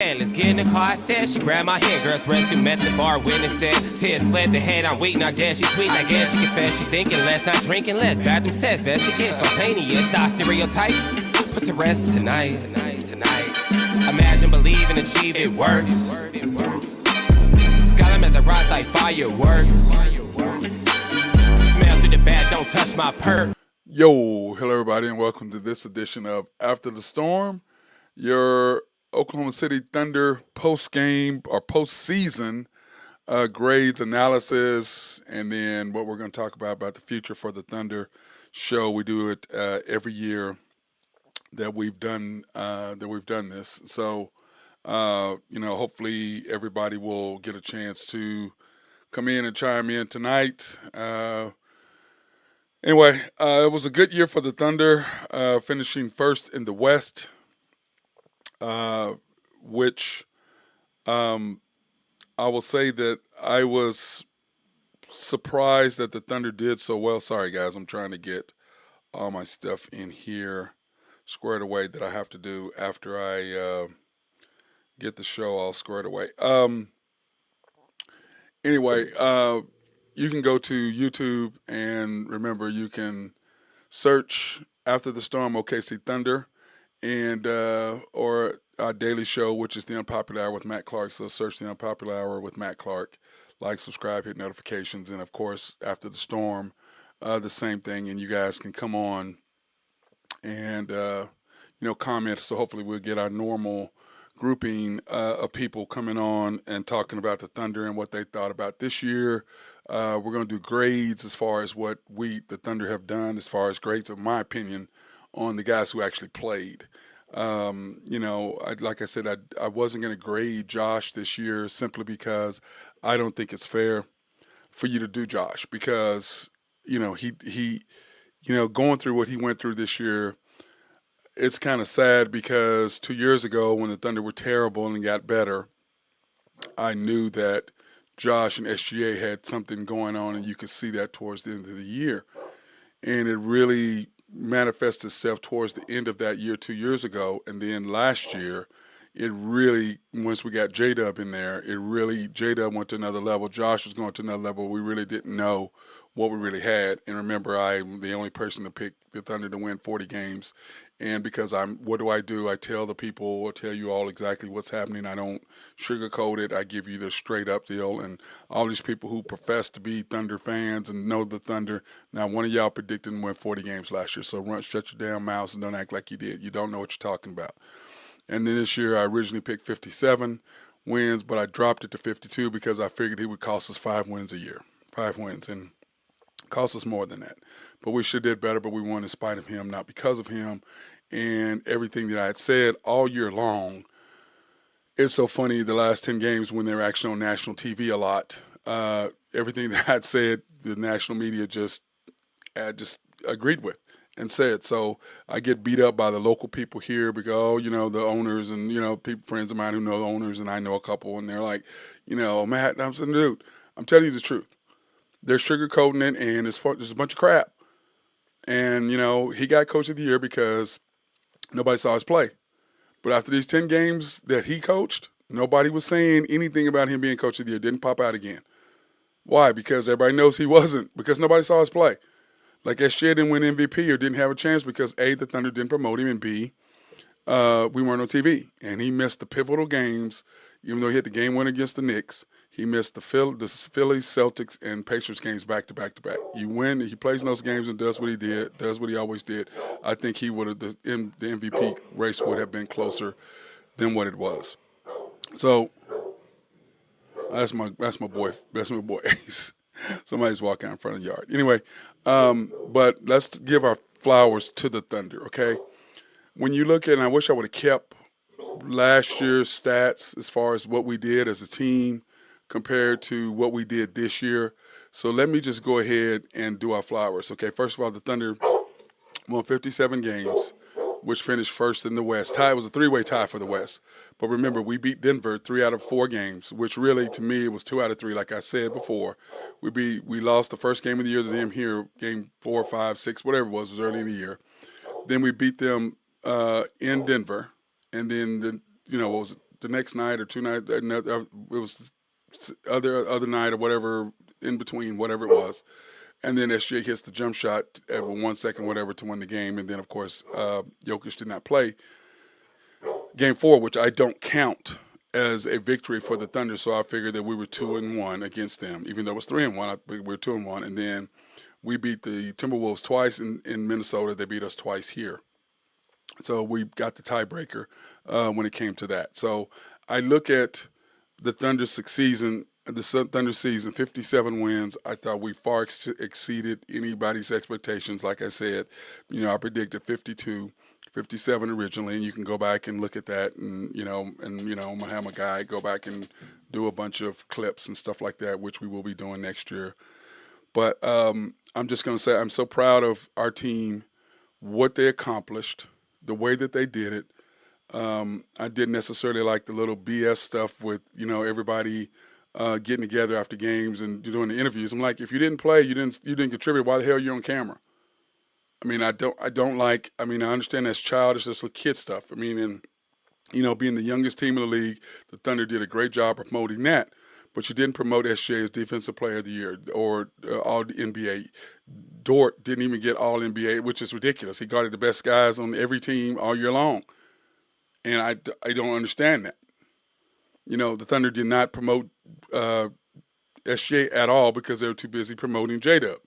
Let's get in the car, I said. She grabbed my hand, girls rescue, met the bar, witness said. Tears fled the head, I'm waiting, I dare. She tweet, I guess she confess. She thinking less, not drinking less. Bathroom says, best it gets, spontaneous. I stereotype, put to rest tonight. Imagine, believe, and achieve, it works. Skyline as I rise like fireworks. Smell through the bad, don't touch my perk. Yo, hello everybody, and welcome to this edition of After the Storm, your Oklahoma City Thunder post-game or post-season grades analysis, and then what we're going to talk about the future for the Thunder show. We do it every year that we've done this. So, hopefully everybody will get a chance to come in and chime in tonight. Anyway, it was a good year for the Thunder, finishing first in the West, which I will say that I was surprised that the Thunder did so well. Sorry, guys, I'm trying to get all my stuff in here squared away that I have to do after I get the show all squared away. Anyway, you can go to YouTube, and remember, you can search After the Storm OKC Thunder, and or our daily show, which is the Unpopular Hour with Matt Clark. So search the Unpopular Hour with Matt Clark, like, subscribe, hit notifications, and of course, After the Storm, the same thing. And you guys can come on and comment. So hopefully we'll get our normal grouping of people coming on and talking about the Thunder and what they thought about this year. We're going to do grades as far as what the Thunder have done, as far as grades, in my opinion, on the guys who actually played. Like I said, I wasn't going to grade Josh this year simply because I don't think it's fair for you to do Josh, because he going through what he went through this year. It's kind of sad because 2 years ago, when the Thunder were terrible and got better, I knew that Josh and SGA had something going on, and you could see that towards the end of the year. And it really manifested itself towards the end of that year 2 years ago. And then last year, it really, once we got J-Dub in there, J-Dub went to another level. Josh was going to another level. We really didn't know what we really had. And remember, I'm the only person to pick the Thunder to win 40 games. And because what do? I tell the people, I tell you all exactly what's happening. I don't sugarcoat it. I give you the straight up deal. And all these people who profess to be Thunder fans and know the Thunder, now one of y'all predicted to win 40 games last year. So shut your damn mouths and don't act like you did. You don't know what you're talking about. And then this year, I originally picked 57 wins, but I dropped it to 52 because I figured he would cost us 5 wins a year. 5 wins, and cost us more than that. But we should did better, but we won in spite of him, not because of him. And everything that I had said all year long, it's so funny, the last 10 games when they were actually on national TV a lot, everything that I'd said, the national media just agreed with and said. So I get beat up by the local people here because, the owners and, people, friends of mine who know the owners, and I know a couple, and they're like, Matt, I'm saying, dude, I'm telling you the truth. They're sugarcoating it, and it's a bunch of crap. And, he got Coach of the Year because nobody saw his play. But after these 10 games that he coached, nobody was saying anything about him being Coach of the Year. It didn't pop out again. Why? Because everybody knows he wasn't, because nobody saw his play. Like SGA didn't win MVP or didn't have a chance because A, the Thunder didn't promote him, and B, we weren't on TV. And he missed the pivotal games, even though he had the game win against the Knicks. He missed the Phillies, Celtics, and Pacers games back to back to back. You win, he plays in those games and does what he did, does what he always did. I think he would have, the MVP race would have been closer than what it was. So that's my boy. That's my boy Ace. Somebody's walking out in front of the yard. Anyway, but let's give our flowers to the Thunder, okay? When you look at, and I wish I would have kept last year's stats as far as what we did as a team compared to what we did this year. So let me just go ahead and do our flowers. Okay, first of all, the Thunder won 57 games, which finished first in the West. It was a three-way tie for the West. But remember, we beat Denver 3 out of 4 games, which really, to me, it was 2 out of 3, like I said before. We lost the first game of the year to them here, game 4, 5, 6, whatever it was early in the year. Then we beat them in Denver. And then, what was it? the next night or two nights. It was other night or whatever in between, whatever it was. And then SGA hits the jump shot at 1 second, whatever, to win the game. And then, of course, Jokic did not play Game 4, which I don't count as a victory for the Thunder. So I figured that we were 2-1 against them, even though it was 3-1. We were 2-1, and then we beat the Timberwolves twice in Minnesota. They beat us twice here. So we got the tiebreaker when it came to that. So I look at the Thunder season, 57 wins. I thought we far exceeded anybody's expectations. Like I said, I predicted 52, 57 originally, and you can go back and look at that, and I'm gonna have my guy go back and do a bunch of clips and stuff like that, which we will be doing next year. But I'm just gonna say I'm so proud of our team, what they accomplished, the way that they did it. I didn't necessarily like the little BS stuff with everybody getting together after games and doing the interviews. I'm like, if you didn't play, you didn't contribute. Why the hell are you on camera? I mean, I don't like. I mean, I understand that's childish, that's little kid stuff. I mean, and being the youngest team in the league, the Thunder did a great job promoting that. But you didn't promote SGA as Defensive Player of the Year or All NBA. Dort didn't even get All NBA, which is ridiculous. He guarded the best guys on every team all year long. And I don't understand that. The Thunder did not promote SGA at all because they were too busy promoting J-Dub.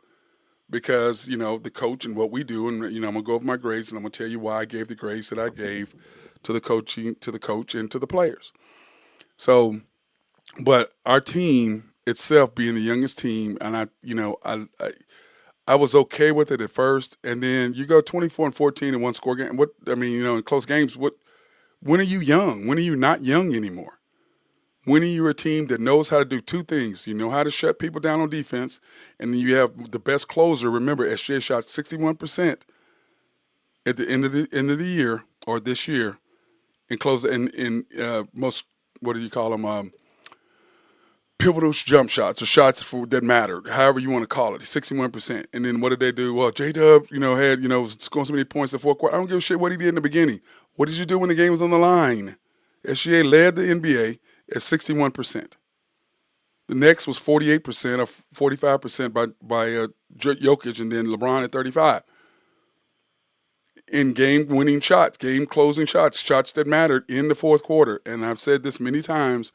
Because, the coach and what we do, and, I'm going to go over my grades, and I'm going to tell you why I gave the grades that I gave to the coach and to the players. So, but our team itself being the youngest team, and I was okay with it at first, and then you go 24-14 in one score game. In close games, when are you young? When are you not young anymore? When are you a team that knows how to do two things? You know how to shut people down on defense, and then you have the best closer. Remember, SGA shot 61% at the end of the year or this year, and close in most, what do you call them? Pivotal jump shots or shots that mattered, however you want to call it, 61%. And then what did they do? Well, J-Dub, was scoring so many points in the fourth quarter. I don't give a shit what he did in the beginning. What did you do when the game was on the line? SGA led the NBA at 61%. The next was 48% or 45% by Jokic, and then LeBron at 35%. In game-winning shots, game-closing shots, shots that mattered in the fourth quarter. And I've said this many times,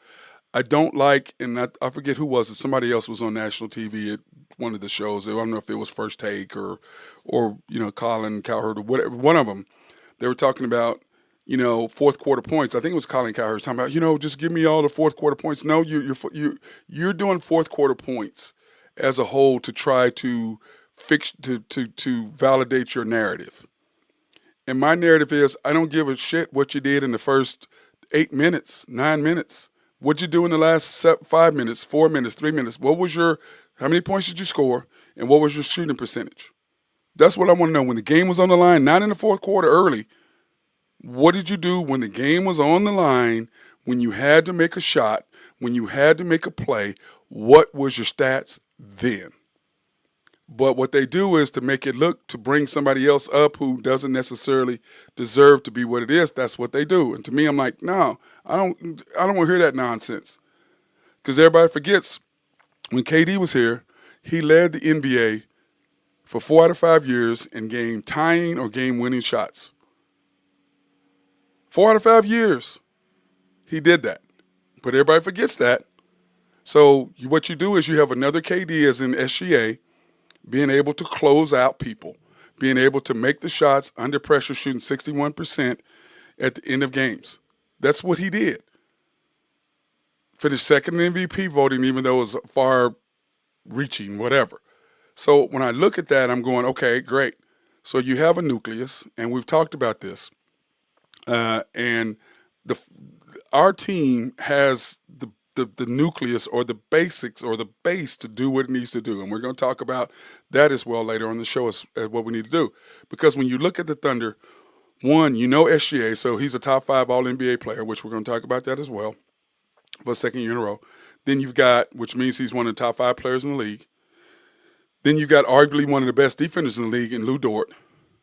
I don't like, and I forget who was it, somebody else was on national TV at one of the shows. I don't know if it was First Take or Colin Cowherd or whatever, one of them. They were talking about, fourth quarter points. I think it was Colin Cowherd talking about, just give me all the fourth quarter points. No, you're doing fourth quarter points as a whole to try to fix to validate your narrative. And my narrative is I don't give a shit what you did in the first 8 minutes, 9 minutes. What'd you do in the last 5 minutes, 4 minutes, 3 minutes? How many points did you score, and what was your shooting percentage? That's what I want to know. When the game was on the line, not in the fourth quarter early, what did you do when the game was on the line, when you had to make a shot, when you had to make a play? What was your stats then? But what they do is to make it look, to bring somebody else up who doesn't necessarily deserve to be what it is. That's what they do. And to me, I'm like, no, I don't want to hear that nonsense. Because everybody forgets when KD was here, he led the NBA for 4 out of 5 years in game tying or game winning shots. 4 out of 5 years, he did that. But everybody forgets that. So what you do is you have another KD as in SGA, being able to close out people, being able to make the shots under pressure, shooting 61% at the end of games. That's what he did. Finished second in MVP voting, even though it was far-reaching, whatever. So when I look at that, I'm going, okay, great. So you have a nucleus, and we've talked about this, and our team has the nucleus or the basics or the base to do what it needs to do. And we're going to talk about that as well later on the show as what we need to do. Because when you look at the Thunder, one, SGA, so he's a top 5 All-NBA player, which we're going to talk about that as well for the second year in a row. Then you've got, which means he's one of the top 5 players in the league. Then you've got arguably one of the best defenders in the league in Lou Dort.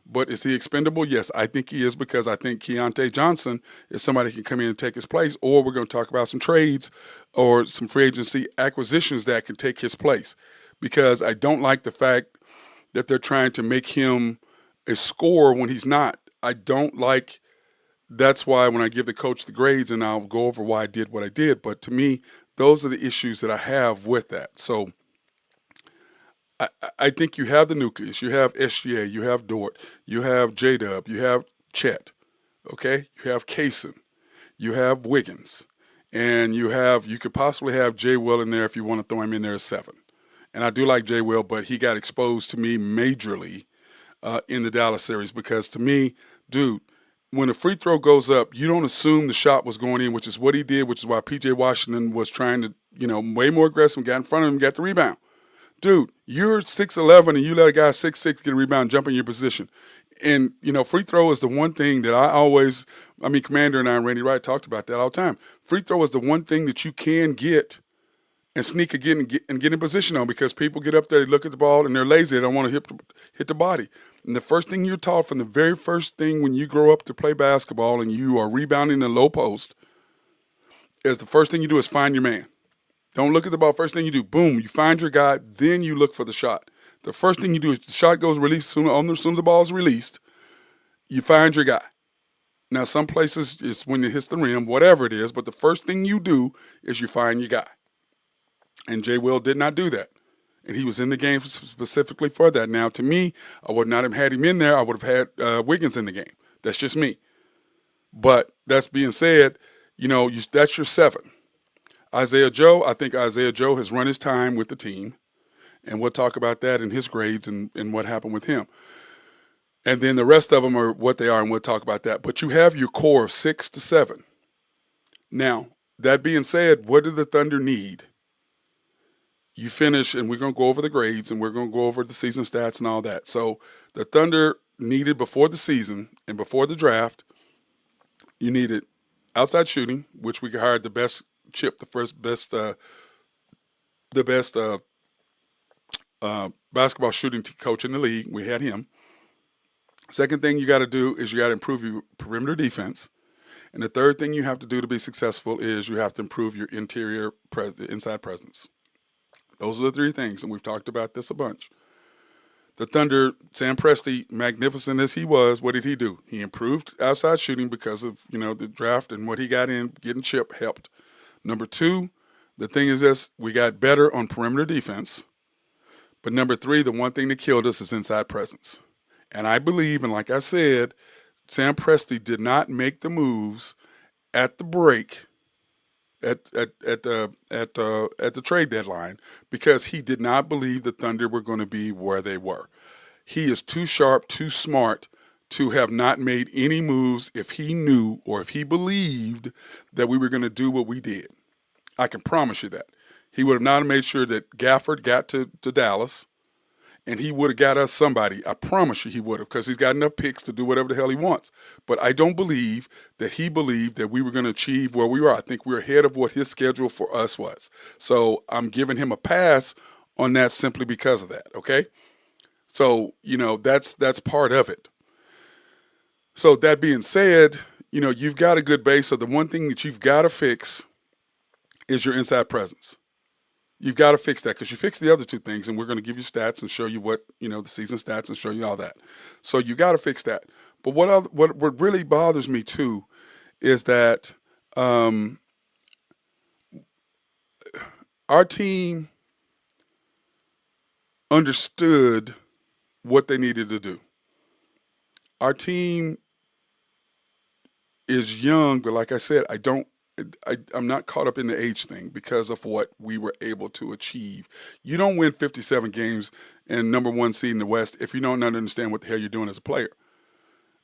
But is he expendable? Yes, I think he is, because I think Keontae Johnson is somebody who can come in and take his place, or we're going to talk about some trades or some free agency acquisitions that can take his place, because I don't like the fact that they're trying to make him a scorer when he's not. I don't like. That's why when I give the coach the grades, and I'll go over why I did what I did, but to me, those are the issues that I have with that. So I think you have the nucleus. You have SGA, you have Dort, you have J-Dub, you have Chet, okay? You have Kaysen, you have Wiggins, and you could possibly have Jay Will in there if you want to throw him in there as 7. And I do like Jay Will, but he got exposed to me majorly in the Dallas series, because to me, dude, when a free throw goes up, you don't assume the shot was going in, which is what he did, which is why P.J. Washington was trying to, way more aggressive, got in front of him, got the rebound. Dude, you're 6'11", and you let a guy 6'6" get a rebound, jump in your position. And, free throw is the one thing that Commander and I and Randy Wright talked about that all the time. Free throw is the one thing that you can get and sneak again and get in position on, because people get up there, they look at the ball, and they're lazy. They don't want to hit the body. And the first thing you're taught from the very first thing when you grow up to play basketball and you are rebounding in the low post is the first thing you do is find your man. Don't look at the ball. First thing you do, boom, you find your guy, then you look for the shot. The first thing you do is the shot goes released, soon as the ball is released, you find your guy. Now, some places it's when it hits the rim, whatever it is, but the first thing you do is you find your guy. And Jay Will did not do that. And he was in the game specifically for that. Now, to me, I would not have had him in there. I would have had Wiggins in the game. That's just me. But that's being said, that's your 7. Isaiah Joe, I think Isaiah Joe has run his time with the team, and we'll talk about that in his grades and what happened with him. And then the rest of them are what they are, and we'll talk about that. But you have your core of 6 to 7. Now, that being said, what do the Thunder need? You finish, and we're going to go over the grades, and we're going to go over the season stats and all that. So the Thunder needed, before the season and before the draft, you needed outside shooting, which we hired the best Chip, the best basketball shooting coach in the league. We had him. Second thing you got to do is you got to improve your perimeter defense. And the third thing you have to do to be successful is you have to improve your inside presence. Those are the 3 things, and we've talked about this a bunch. The Thunder, Sam Presti, magnificent as he was, what did he do? He improved outside shooting because of, the draft, and what he got in, getting Chip helped. Number 2, the thing is this, we got better on perimeter defense. But number 3, the one thing that killed us is inside presence. And I believe, and like I said, Sam Presti did not make the moves at the break, at the trade deadline, because he did not believe the Thunder were going to be where they were. He is too sharp, too smart to have not made any moves if he knew or if he believed that we were going to do what we did. I can promise you that. He would have not made sure that Gafford got to Dallas, and he would have got us somebody. I promise you he would have, because he's got enough picks to do whatever the hell he wants. But I don't believe that he believed that we were going to achieve where we were. I think we're ahead of what his schedule for us was. So I'm giving him a pass on that simply because of that, okay? So, that's part of it. So that being said, you've got a good base. So the one thing that you've got to fix is your inside presence. You've got to fix that, because you fix the other 2 things, and we're going to give you stats and show you what, the season stats and show you all that. So you got to fix that. But what really bothers me too is that our team understood what they needed to do. Our team is young, but like I said, I'm not caught up in the age thing because of what we were able to achieve. You don't win 57 games and number 1 seed in the West if you don't understand what the hell you're doing as a player.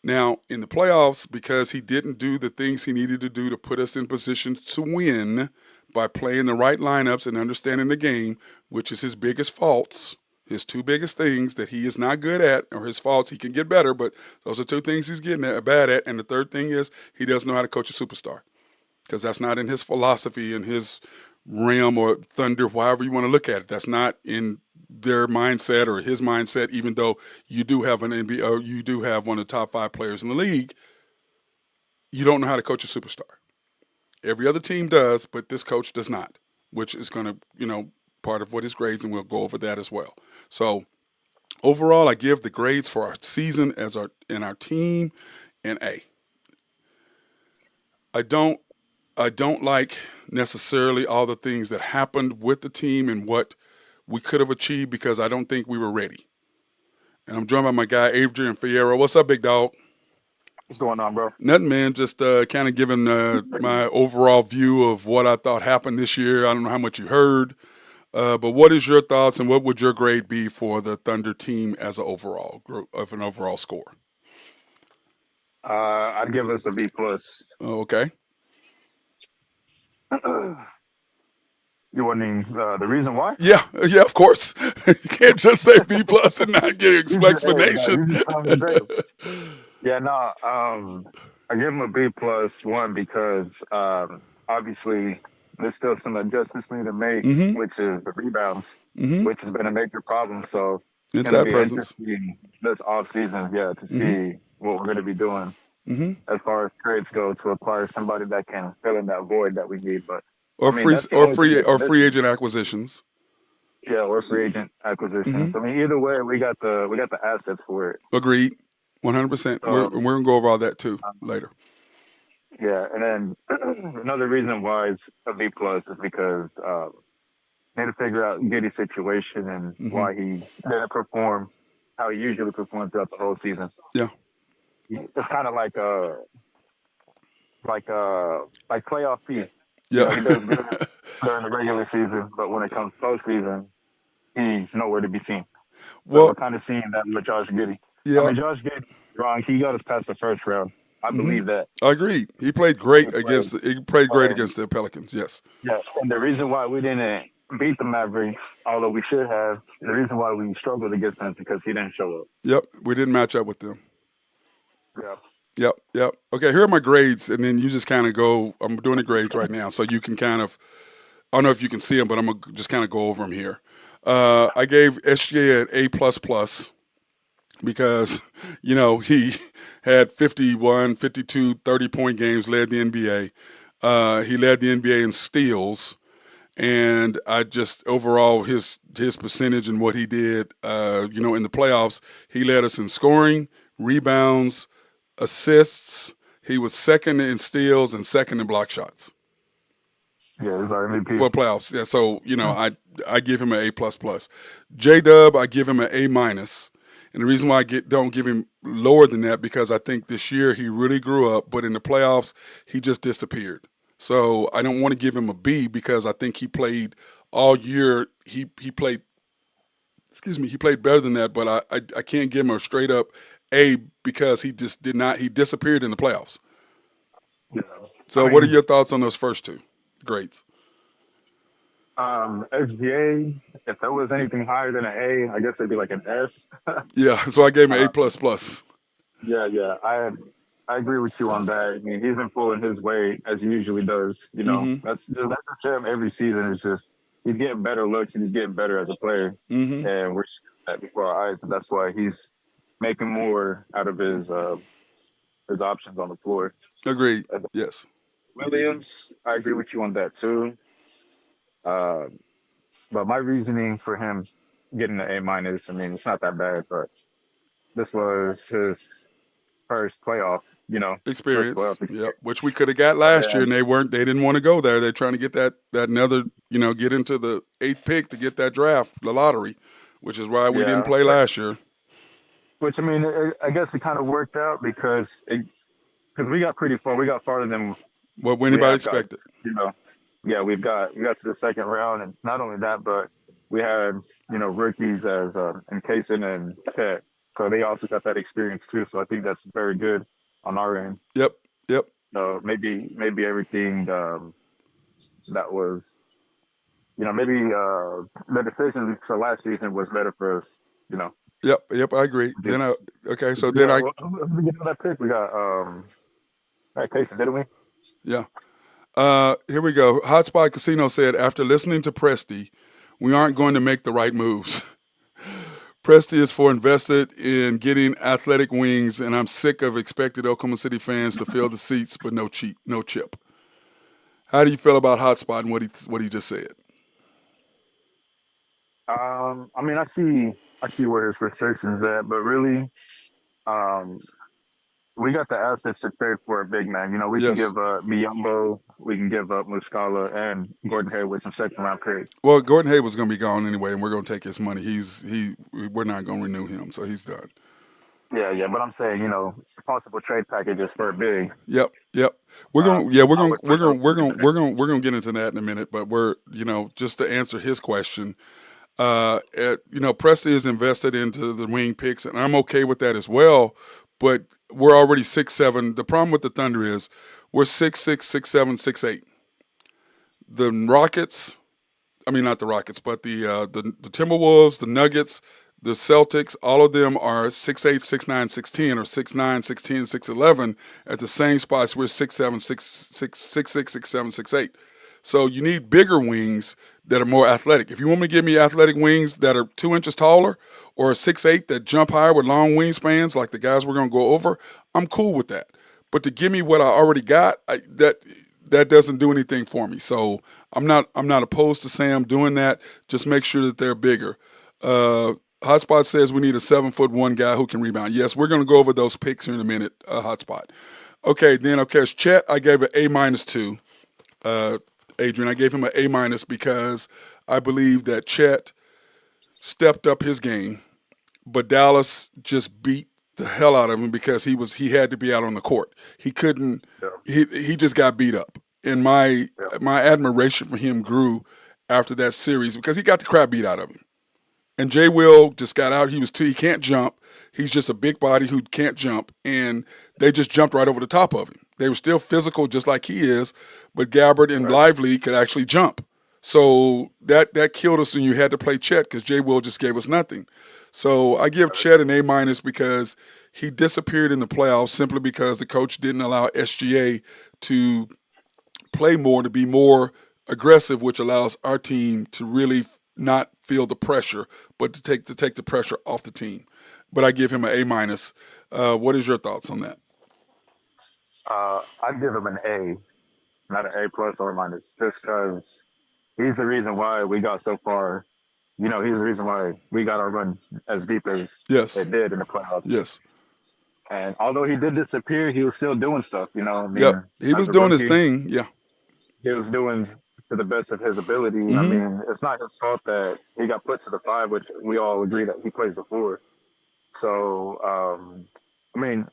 Now, in the playoffs, because he didn't do the things he needed to do to put us in position to win by playing the right lineups and understanding the game, which is his biggest faults, his 2 biggest things that he is not good at, or his faults, he can get better, but those are 2 things he's getting bad at. And the third thing is he doesn't know how to coach a superstar, because that's not in his philosophy, in his realm, or Thunder, however you want to look at it. That's not in their mindset or his mindset, even though you do have an NBA or you do have one of the top 5 players in the league, you don't know how to coach a superstar. Every other team does, but this coach does not, which is going to, part of what his grades, and we'll go over that as well. So overall, I give the grades for our season our team an A. I don't like necessarily all the things that happened with the team and what we could have achieved because I don't think we were ready. And I'm joined by my guy Adrian Fierro. What's up, big dog? What's going on, bro? Nothing, man. Just kind of giving my overall view of what I thought happened this year. I don't know how much you heard, but what is your thoughts and what would your grade be for the Thunder team as an overall score? I'd give us a B plus. Oh, okay. You wondering the reason why? Yeah, of course. You can't just say B plus and not get an explanation. Yeah, no. I give him a B plus one because obviously there's still some adjustments we need to make, which is the rebounds, which has been a major problem. So It's going to that be presence. interesting this off season, to see what we're going to be doing as far as trades go to acquire somebody that can fill in that void that we need. But Or I mean, free that's the only thing that's or free missing. agent acquisitions. Yeah, or free agent acquisitions. I mean, either way, we got the assets for it. Agreed. 100%. We're Um, going to go over all that too later. yeah, and then another reason why it's a B plus is because need to figure out Giddy's situation and why he didn't perform how he usually performs throughout the whole season. Yeah. It's kind of like playoff P. Yeah. He does good during the regular season, but when it comes postseason, he's nowhere to be seen. So we're Well, kind of seeing that with Josh Giddey. I yeah. mean, Josh Giddey, wrong. He got us past the first round. I believe that. I agree. He played great He played. against the Pelicans. Yes. Yeah, and the reason why we didn't beat the Mavericks, although we should have, the reason why we struggled against them is because he didn't show up. Yep. We didn't match up with them. Yeah. Yep. Okay, here are my grades, and then you just kind of go. I'm doing the grades right now, so you can kind of. I don't know if you can see them, but I'm gonna just kind of go over them here. I gave SGA an A plus plus because he had 51, 52, 30-point games, led the NBA. He led the NBA in steals, and I just overall his percentage and what he did, in the playoffs, he led us in scoring, rebounds, assists. He was second in steals and second in block shots Yeah, he's our MVP. for playoffs. Yeah, so I give him an A plus plus. J Dub, I give him an A minus. And the reason why don't give him lower than that because I think this year he really grew up, but in the playoffs he just disappeared. So I don't want to give him a B because I think he played all year. He played. Excuse me. He played better than that, but I can't give him a straight up A because he just did not. He disappeared in the playoffs. Yeah. So what are your thoughts on those first two grades? SGA, if there was anything higher than an A, I guess it'd be like an S. Yeah. So I gave him an A plus plus. Yeah. I agree with you on that. I mean, he's been pulling his weight as he usually does. That's just him every season. It's just he's getting better looks and he's getting better as a player, and we're seeing that before our eyes, and that's why he's making more out of his options on the floor. Agreed. Yes. Williams, I agree with you on that too. But my reasoning for him getting an A minus, I mean, it's not that bad, but this was his first playoff, Experience. Yep. Which we could have got last year, and they didn't want to go there. They're trying to get that another, get into the 8th pick to get that draft, the lottery, which is why we didn't play last year. Which I mean, I guess it kind of worked out because we got pretty far. We got farther than what anybody expected. Yeah, we got to the second round, and not only that, but we had rookies as Kaysen and Chet, so they also got that experience too. So I think that's very good on our end. Yep. So maybe everything that was, maybe the decision for last season was better for us. Yep. I agree. Then I get that pick. We got Kaysen, didn't we? Yeah. Here we go. Hotspot Casino said, after listening to Presti, we aren't going to make the right moves. Presti is for invested in getting athletic wings, and I'm sick of expected Oklahoma City fans to fill the seats, but no chip. How do you feel about Hotspot and what he just said? I mean, I see where his frustrations at, but really, um, we got the assets to trade for a big man. You know, we can Yes. give up Biyombo, we can give up Muscala and Gordon Hayward with some second round picks. Well, Gordon Hayward's going to be gone anyway, and we're going to take his money. We're not going to renew him, so he's done. Yeah, yeah, but I'm saying, possible trade packages for a big. Yep. We're going. Yeah, I would put those together. we're going to get into that in a minute. But just to answer his question, Presti is invested into the wing picks, and I'm okay with that as well. But we're already 6'7". The problem with the Thunder is we're 6'6", 6'7", 6'8". The Rockets, I mean not the Rockets, but the Timberwolves, the Nuggets, the Celtics, all of them are 6'8", 6'9", 6'10", or 6'9", 6'10", 6'11". At the same spots, we're 6'7", 6'6", 6'7", 6'8". So you need bigger wings that are more athletic. If you want me to give me athletic wings that are 2 inches taller or 6'8" that jump higher with long wingspans like the guys we're going to go over, I'm cool with that. But to give me what I already got, that doesn't do anything for me. So I'm not opposed to Sam doing that. Just make sure that they're bigger. Hotspot says we need a 7'1" guy who can rebound. Yes, we're going to go over those picks here in a minute. Hotspot. Okay, then Chet, I gave an A-2. Adrian, I gave him an A- because I believe that Chet stepped up his game, but Dallas just beat the hell out of him because he had to be out on the court. He couldn't. Yeah, He just got beat up, and my yeah, my admiration for him grew after that series because he got the crap beat out of him. And Jay Will just got out. He can't jump. He's just a big body who can't jump, and they just jumped right over the top of him. They were still physical just like he is, but Gabbard and right. Lively could actually jump. So that killed us when you had to play Chet because Jay Will just gave us nothing. So I give Chet an A- because he disappeared in the playoffs simply because the coach didn't allow SGA to play more, to be more aggressive, which allows our team to really not feel the pressure, but to take the pressure off the team. But I give him an A-. What is your thoughts on that? I'd give him an A, not an A plus or minus, just because he's the reason why we got so far. He's the reason why we got our run as deep as Yes, it did in the playoffs. yes, And although he did disappear, he was still doing stuff. I yep. mean, He as was a doing his rookie, thing. Yeah. he was doing to the best of his ability. I Mm-hmm. mean, it's not his fault that he got put to the five, which we all agree that he plays the four. So, I mean,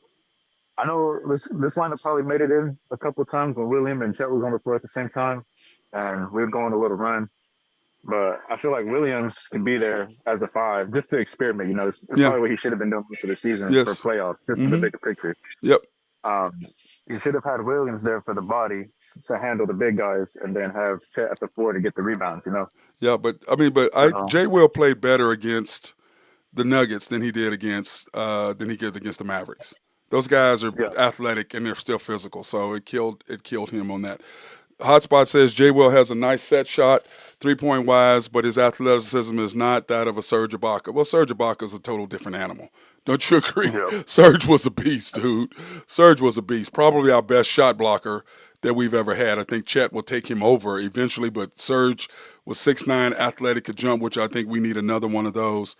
I know this lineup probably made it in a couple of times when William and Chet was on the floor at the same time, and we were going a little run. But I feel like Williams can be there as a five just to experiment. It's Yeah. probably what he should have been doing most of the season for Yes. playoffs, just for the Mm-hmm. bigger picture. Yep. Um, you should have had Williams there for the body to handle the big guys, and then have Chet at the four to get the rebounds. Yeah. But I mean, So Jay Will played better against the Nuggets than he did against the Mavericks. Those guys are yeah, athletic and they're still physical, so it killed him on that. Hotspot says Jay Will has a nice set shot, 3-point wise, but his athleticism is not that of a Serge Ibaka. Well, Serge Ibaka is a total different animal. Don't you agree? yeah, Serge was a beast, dude. Serge was a beast. Probably our best shot blocker that we've ever had. I think Chet will take him over eventually, but Serge was 6'9", athletic, could jump, which I think we need another one of those.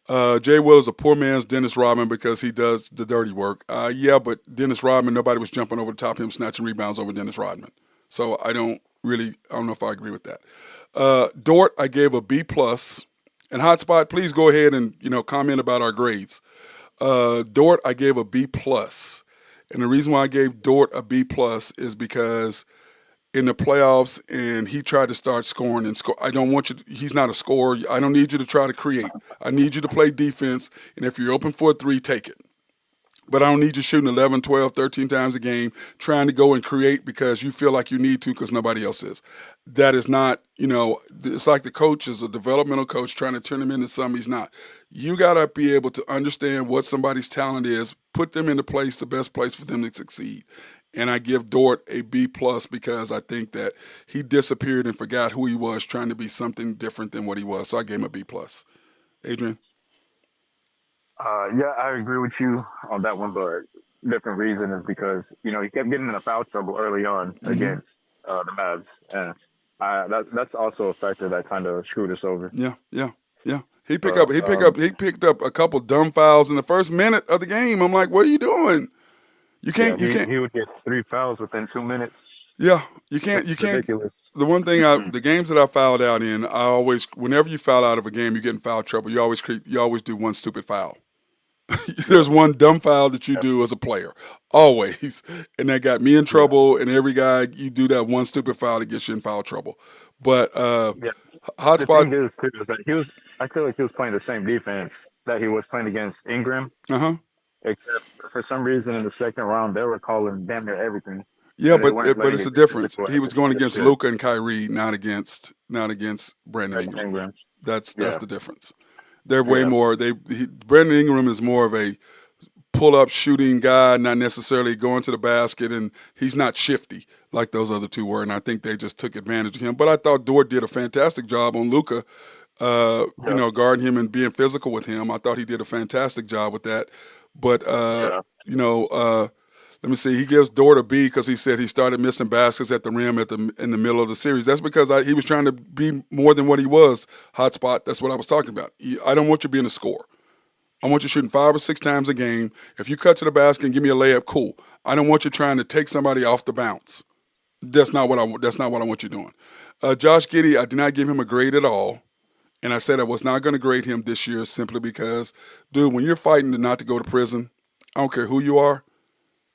Jay Will is a poor man's Dennis Rodman because he does the dirty work. Yeah, but Dennis Rodman, nobody was jumping over the top of him, snatching rebounds over Dennis Rodman. So I don't know if I agree with that. Dort, I gave a B plus. And Hotspot, please go ahead and comment about our grades. Dort, I gave a B plus, and the reason why I gave Dort a B plus is because in the playoffs and he tried to start scoring and score. I don't want you. He's not a scorer. I don't need you to try to create. I need you to play defense, and if you're open for a three, take it. But I don't need you shooting 11, 12, 13 times a game, trying to go and create because you feel like you need to because nobody else is. That is not, it's like the coach is a developmental coach trying to turn him into something he's not. You got to be able to understand what somebody's talent is, put them into place, the best place for them to succeed. And I give Dort a B plus because I think that he disappeared and forgot who he was, trying to be something different than what he was. So I gave him a B plus. Adrian? Yeah, I agree with you on that one, but different reason is because he kept getting in foul trouble early on Hmm. against the Mavs, and that's also a factor that kind of screwed us over. Yeah, yeah, yeah. He picked up So he picked up he picked up a couple dumb fouls in the first minute of the game. I'm like, what are you doing? You yeah, can't you can't he would get 3 fouls within 2 minutes, yeah, which you is can't ridiculous. the one thing the games that I fouled out in, I always whenever you foul out of a game, you get in foul trouble. You always do one stupid foul. Yeah, There's one dumb foul that you do as a player, always, and that got me in yeah, trouble. And every guy you do that one stupid foul to get you in foul trouble. But yeah. The hotspot, thing is too is that I feel like he was playing the same defense that he was playing against Ingram, uh huh. except for some reason in the second round they were calling damn near everything, Yeah, and they weren't but letting it's it a get difference. physical He as was going they against should. Luca and Kyrie, not against Brandon Brandon Ingram. Ingram. That's Yeah, the difference. They're way yeah, more. Brandon Ingram is more of a pull up shooting guy, not necessarily going to the basket, and he's not shifty like those other two were. And I think they just took advantage of him. But I thought Dort did a fantastic job on Luca, yeah, guarding him and being physical with him. I thought he did a fantastic job with that. But yeah. let me see. He gives Dort a B because he said he started missing baskets at the rim in the middle of the series. That's because he was trying to be more than what he was. Hotspot. That's what I was talking about. I don't want you being a scorer. I want you shooting 5 or 6 times a game. If you cut to the basket and give me a layup, cool. I don't want you trying to take somebody off the bounce. That's not what I want. That's not what I want you doing. Josh Giddey, I did not give him a grade at all, and I said I was not going to grade him this year simply because, dude, when you're fighting not to go to prison, I don't care who you are.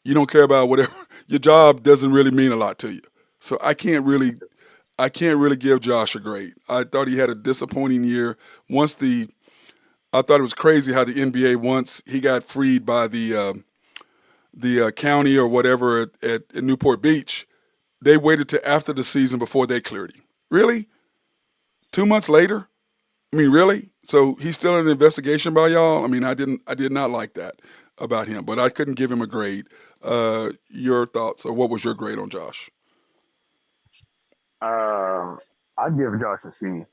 You don't care about whatever. Your job doesn't really mean a lot to you. So I can't really give Josh a grade. I thought he had a disappointing year. I thought it was crazy how the NBA once he got freed by the county or whatever at Newport Beach, they waited to after the season before they cleared him. Really? 2 months later? I mean, really? So he's still in an investigation by y'all? I mean, I did not like that about him, but I couldn't give him a grade. Your thoughts, or what was your grade on Josh? Um, I'd give Josh a C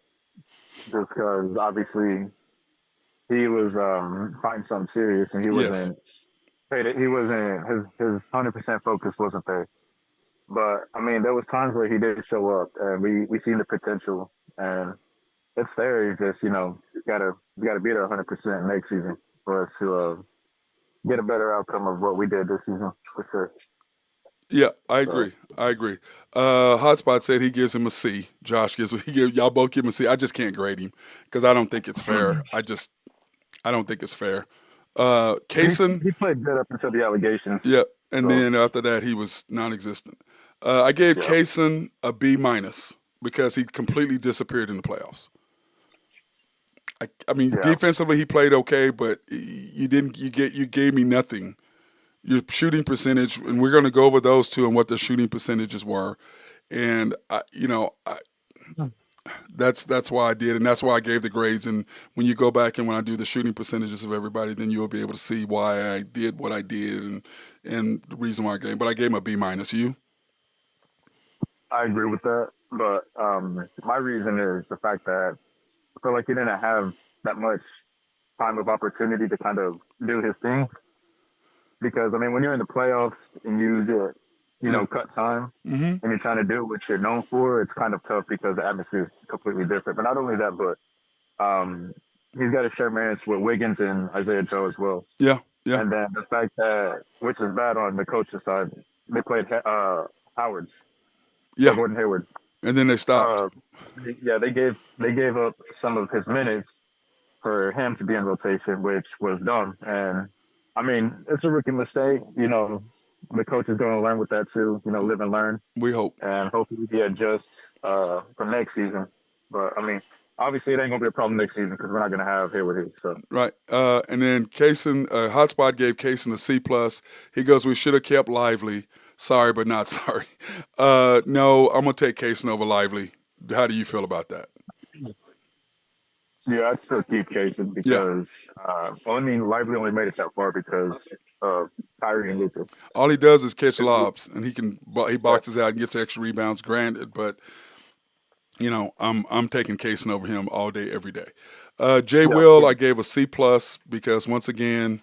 just because obviously he was fighting something serious and he Yes. wasn't paid. He wasn't his 100% focus wasn't there. But I mean, there was times where he did show up and we seen the potential and it's there. You just you gotta be there 100% next season for us to get a better outcome of what we did this season for sure. Yeah, I So agree. I agree. Hotspot said he gives him a C. Josh y'all both give him a C. I just can't grade him because I don't think it's fair. I don't think it's fair. he Kaysen, he played good up until the allegations. yeah, and So then after that he was non-existent. I gave yeah, Kaysen a B minus because he completely disappeared in the playoffs. I mean, yeah. defensively he played okay, but you gave me nothing. Your shooting percentage, and we're going to go over those two and what their shooting percentages were, and that's why I did, and that's why I gave the grades. And when you go back and when I do the shooting percentages of everybody, then you'll be able to see why I did what I did and the reason why I gave. But I gave him a B minus. You? I agree with that, but my reason is the fact that I feel like he didn't have that much time of opportunity to kind of do his thing. Because I mean, when you're in the playoffs and you get, Yeah. cut time Mm-hmm. and you're trying to do what you're known for, it's kind of tough because the atmosphere is completely different. But not only that, but he's got to share minutes with Wiggins and Isaiah Joe as well. Yeah. Yeah. And then the fact that, which is bad on the coach's side, they played Howard, Yeah. Gordon Hayward. And then they stopped. Uh, yeah, they gave up some of his minutes for him to be in rotation, which was dumb. And I mean, it's a rookie mistake. The coach is going to learn with that too. Live and learn, We hope. and hopefully he adjusts for next season. But I mean, obviously it ain't going to be a problem next season because we're not going to have Hayward here. So Right. And then Kaysen, Hotspot gave Kaysen a C plus. He goes, we should have kept Lively. Sorry, but not sorry. No, I'm gonna take Kaysen over Lively. How do you feel about that? yeah, I'd still keep Kaysen Yeah. because well, I mean, Lively only made it that far because of Kyrie and Luka. All he does is catch lobs, and he boxes out and gets extra rebounds. Granted, but I'm taking Kaysen over him all day, every day. Jay Yeah, Will, I yeah. gave a C plus because once again,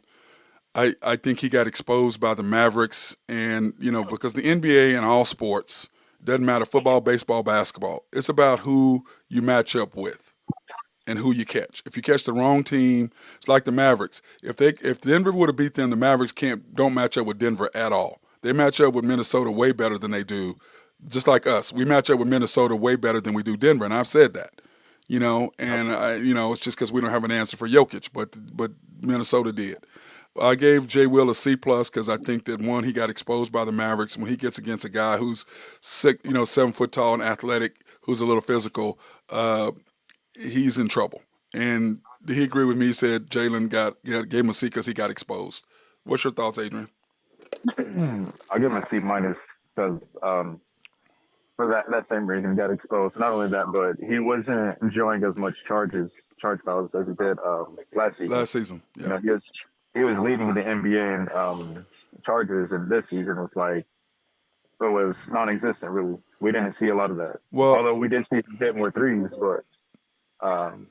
I think he got exposed by the Mavericks, and because the NBA and all sports doesn't matter, football, baseball, basketball. It's about who you match up with and who you catch. If you catch the wrong team, it's like the Mavericks. If Denver would have beat them, the Mavericks don't match up with Denver at all. They match up with Minnesota way better than they do. Just like us, we match up with Minnesota way better than we do Denver, and I've said that. And it's just because we don't have an answer for Jokic, but Minnesota did. I gave Jay Will a C plus because I think that one, he got exposed by the Mavericks. When he gets against a guy who's 7 foot tall and athletic, who's a little physical, he's in trouble. And he agreed with me. He said Jalen gave him a C because he got exposed. What's your thoughts, Adrian? I'll give him a C minus because for that same reason, he got exposed. Not only that, but he wasn't enjoying as much charge fouls as he did last season. Last season, You yeah. know, he was leading the NBA in charges, and this season was non-existent. Really, we didn't see a lot of that. Well, Although we did see him hit more threes, but um,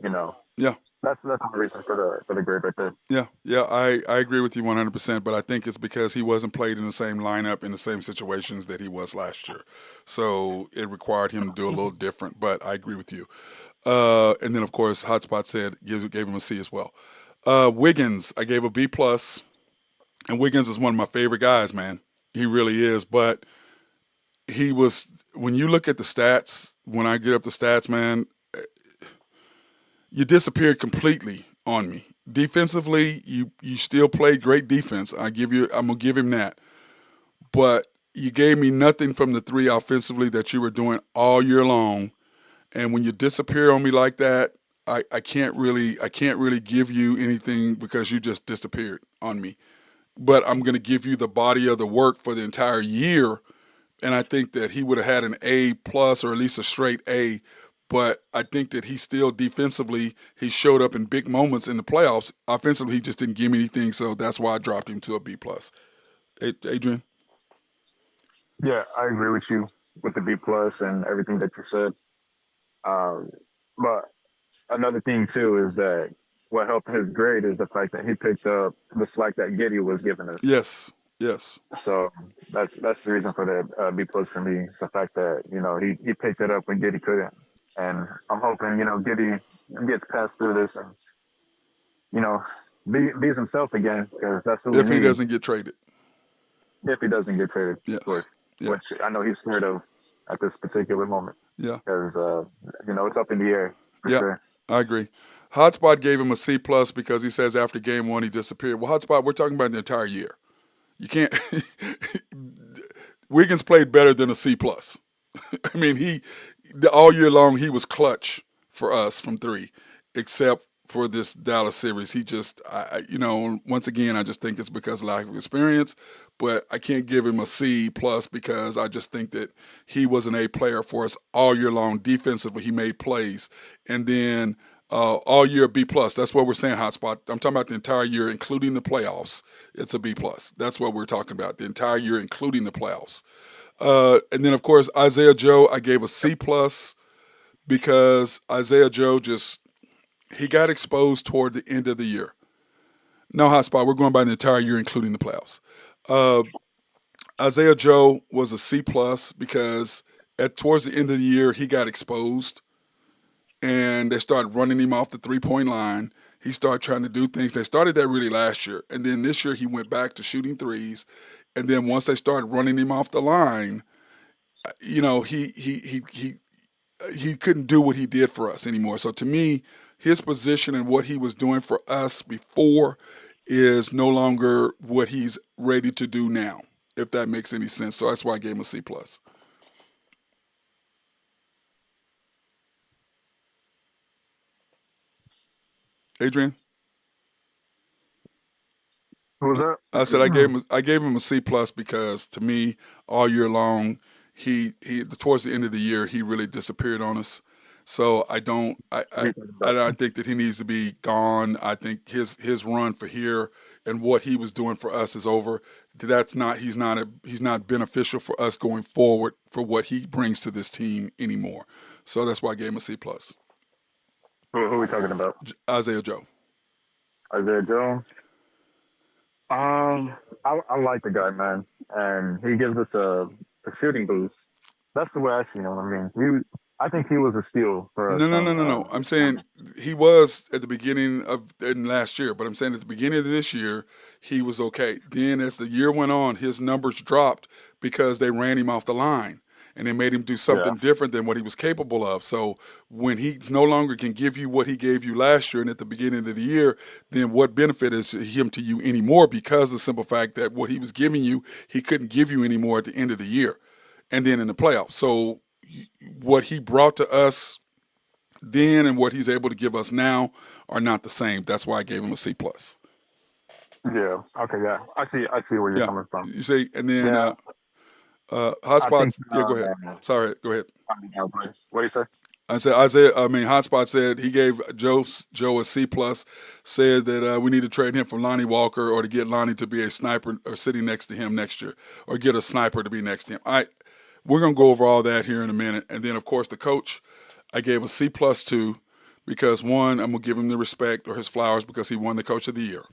you know, yeah. that's the reason for the grade right there. Yeah, I agree with you 100%, but I think it's because he wasn't played in the same lineup in the same situations that he was last year. So it required him to do a little different, but I agree with you. And then, of course, Hotspot said gave him a C as well. Wiggins, I gave a B+, and Wiggins is one of my favorite guys, man. He really is, but when you look at the stats, when I get up the stats, man, you disappeared completely on me. Defensively, you still played great defense. I'm gonna give him that. But you gave me nothing from the three offensively that you were doing all year long. And when you disappear on me like that, I can't really give you anything because you just disappeared on me. But I'm gonna give you the body of the work for the entire year. And I think that he would have had an A plus or at least a straight A. But I think that he still defensively, he showed up in big moments in the playoffs. Offensively, he just didn't give me anything, so that's why I dropped him to a B plus. Adrian? Yeah, I agree with you with the B plus and everything that you said. But another thing too is that what helped his grade is the fact that he picked up the slack that Giddy was giving us. Yes. So that's the reason for the B plus for me. It's the fact that he picked it up when Giddy couldn't, and I'm hoping Giddy gets past through this and bees himself again because that's who If we he need. doesn't get traded. If he doesn't get traded, Yes. of course, Yeah. which I know he's scared of at this particular moment. Yeah. Because it's up in the air for Yeah. sure. I agree. Hotspot gave him a C plus because he says after game one he disappeared. Well, Hotspot, we're talking about the entire year. You can't. Wiggins played better than a C plus. I mean, all year long he was clutch for us from three, except for this Dallas series. He just, once again, I just think it's because of lack of experience. But I can't give him a C plus because I just think that he was an A player for us all year long. Defensively, he made plays, and then all year B plus. That's what we're saying. Hotspot. I'm talking about the entire year, including the playoffs. It's a B plus. That's what we're talking about. The entire year, including the playoffs. And then of course Isaiah Joe, I gave a C plus because Isaiah Joe he got exposed toward the end of the year. No, Hotspot. We're going by the entire year, including the playoffs. Isaiah Joe was a C plus because towards the end of the year he got exposed. And they started running him off the 3-point line. He started trying to do things. They started that really last year. And then this year he went back to shooting threes. And then once they started running him off the line, he couldn't do what he did for us anymore. So to me, his position and what he was doing for us before is no longer what he's ready to do now, if that makes any sense. So that's why I gave him a C plus. Adrian? Who was that? I said I gave him a C plus because to me all year long he towards the end of the year he really disappeared on us, So I don't What are you talking I about? don't think that he needs to be gone. I think his run for here and what he was doing for us is over. That's not he's not beneficial for us going forward for what he brings to this team anymore. So that's why I gave him a C plus. Who are we talking about? Isaiah Joe. Isaiah Jones. I like the guy, man, and he gives us a shooting boost. That's the way I see him. I mean, I think he was a steal for us No, no, no, from. no, no. I'm saying he was at the beginning of in last year, but I'm saying at the beginning of this year he was okay. Then as the year went on, his numbers dropped because they ran him off the line and they made him do Yeah, something different than what he was capable of. So when he no longer can give you what he gave you last year and at the beginning of the year, then what benefit is him to you anymore? Because of the simple fact that what he was giving you, he couldn't give you anymore at the end of the year, and then in the playoffs. So what he brought to us then and what he's able to give us now are not the same. That's why I gave him a C plus. yeah. Okay, yeah. I see where you're Yeah, coming from. you see, and then Yeah, I think. hotspots. Yeah, go ahead. Sorry, go ahead. What do you say? I said Isaiah. I mean, hotspot said he gave Joe a C plus. Said that we need to trade him for Lonnie Walker or to get Lonnie to be a sniper or sitting next to him next year, or get a sniper to be next to him. We're gonna go over all that here in a minute, and then of course the coach. I gave a C plus too, because one, I'm gonna give him the respect or his flowers because he won the coach of the year.